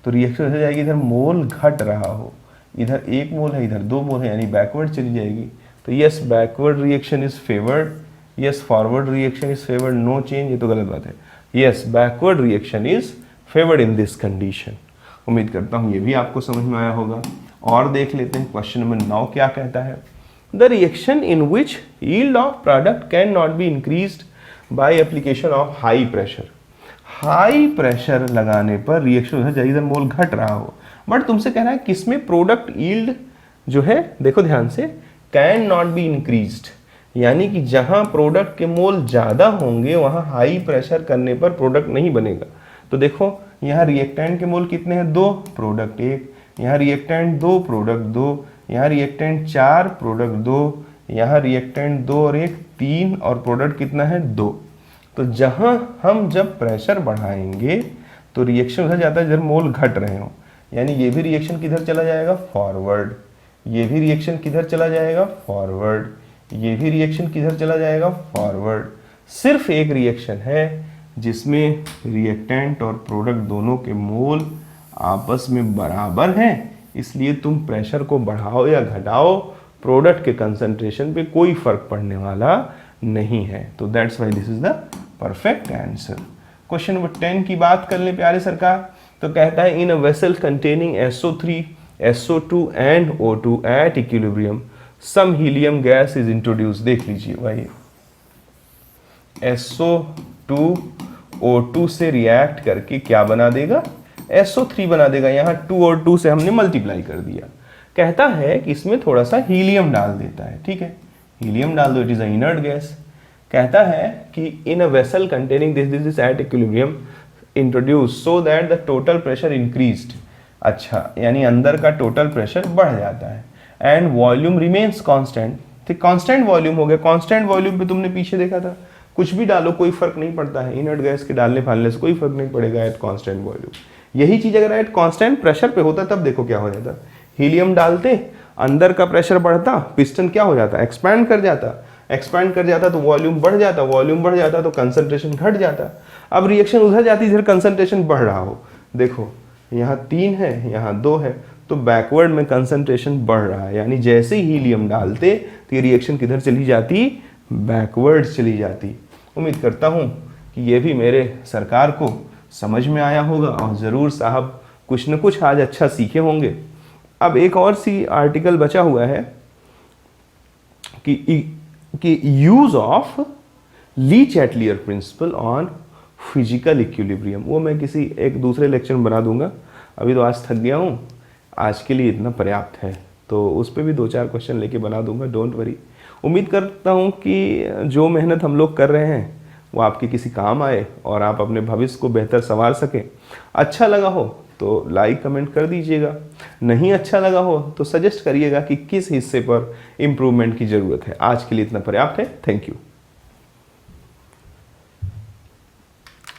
तो रिएक्शन हो जाएगी, इधर मोल घट रहा हो, इधर 1 मोल है, इधर 2 मोल है, यानी बैकवर्ड चली जाएगी। तो yes backward reaction is favoured, yes forward reaction is favoured, no change, ये तो गलत बात है। Yes backward reaction is favoured in this condition. उम्मीद करता हूँ ये भी आपको समझ में आया होगा। और देख लेते हैं क्वेश्चन नंबर 9 क्या कहता है। The reaction in which yield of product can not be increased by application of high pressure. High pressure लगाने पर रिएक्शन हो जाए, इधर मोल घट रहा हो, बट तुमसे कह रहा है किसमें प्रोडक्ट यील्ड जो है, देखो ध्यान से, कैन नॉट बी इंक्रीज्ड, यानी कि जहां प्रोडक्ट के मोल ज़्यादा होंगे वहां हाई प्रेशर करने पर प्रोडक्ट नहीं बनेगा। तो देखो यहाँ रिएक्टेंट के मोल कितने हैं, 2, प्रोडक्ट 1, यहाँ रिएक्टेंट 2, प्रोडक्ट 2, यहाँ रिएक्टेंट 4, प्रोडक्ट 2, यहाँ रिएक्टेंट 2 और 1 3, और प्रोडक्ट कितना है, 2। तो जहां हम जब प्रेशर बढ़ाएंगे तो रिएक्शन उधर जाता है जब मोल घट रहे हो, यानी ये भी रिएक्शन किधर चला जाएगा, फॉरवर्ड, ये भी रिएक्शन किधर चला जाएगा, फॉरवर्ड, ये भी रिएक्शन किधर चला जाएगा, फॉरवर्ड। सिर्फ एक रिएक्शन है जिसमें रिएक्टेंट और प्रोडक्ट दोनों के मोल आपस में बराबर हैं, इसलिए तुम प्रेशर को बढ़ाओ या घटाओ, प्रोडक्ट के कंसंट्रेशन पे कोई फर्क पड़ने वाला नहीं है। तो that's why this is the perfect answer. Question number 10 की बात कर ले प्यारे सरकार। तो कहता है in a vessel containing SO3, SO2 and O2 at equilibrium some helium gas is introduce. देख लीजिए भाई, SO2 O2 से रिएक्ट करके क्या बना देगा, SO3 बना देगा। यहाँ 2 और 2 से हमने मल्टीप्लाई कर दिया। कहता है कि इसमें थोड़ा सा हीलियम डाल देता है, ठीक है, हीलियम डाल दो, it is a inert gas. कहता है कि in a vessel containing this is at equilibrium introduce so that the total pressure increased. अच्छा, यानी अंदर का टोटल प्रेशर बढ़ जाता है एंड वॉल्यूम रिमेन्स कांस्टेंट। तो कांस्टेंट वॉल्यूम हो गया। कांस्टेंट वॉल्यूम पे तुमने पीछे देखा था, कुछ भी डालो कोई फर्क नहीं पड़ता है, इनर्ट गैस के डालने फालने से कोई फर्क नहीं पड़ेगा एट कांस्टेंट वॉल्यूम। यही चीज अगर एट कांस्टेंट प्रेशर पे होता तब देखो क्या हो जाता। हीलियम डालते, अंदर का प्रेशर बढ़ता, पिस्टन क्या हो जाता, एक्सपैंड कर जाता, एक्सपैंड कर जाता तो वॉल्यूम बढ़ जाता, वॉल्यूम बढ़ जाता तो कंसंट्रेशन घट जाता। अब रिएक्शन उधर जाती जिधर कंसंट्रेशन बढ़ रहा हो। देखो यहाँ 3 है, यहाँ 2 है, तो बैकवर्ड में कंसंट्रेशन बढ़ रहा है, यानी जैसे ही हीलियम डालते तो ये रिएक्शन किधर चली जाती, बैकवर्ड चली जाती। उम्मीद करता हूँ कि ये भी मेरे सरकार को समझ में आया होगा और ज़रूर साहब कुछ न कुछ आज अच्छा सीखे होंगे। अब एक और सी आर्टिकल बचा हुआ है कि use of Lee Chatelier principal on physical equilibrium, वो मैं किसी एक दूसरे लेक्चर में बना दूंगा। अभी तो आज थक गया हूँ, आज के लिए इतना पर्याप्त है, तो उस पर भी 2-4 क्वेश्चन लेके बना दूंगा, डोंट वरी। उम्मीद करता हूँ कि जो मेहनत हम लोग कर रहे हैं वो आपके किसी काम आए और आप अपने भविष्य को बेहतर संवार सकें। अच्छा लगा हो तो लाइक कमेंट कर दीजिएगा, नहीं अच्छा लगा हो तो सजेस्ट करिएगा कि किस हिस्से पर इम्प्रूवमेंट की ज़रूरत है। आज के लिए इतना पर्याप्त है। Thank you.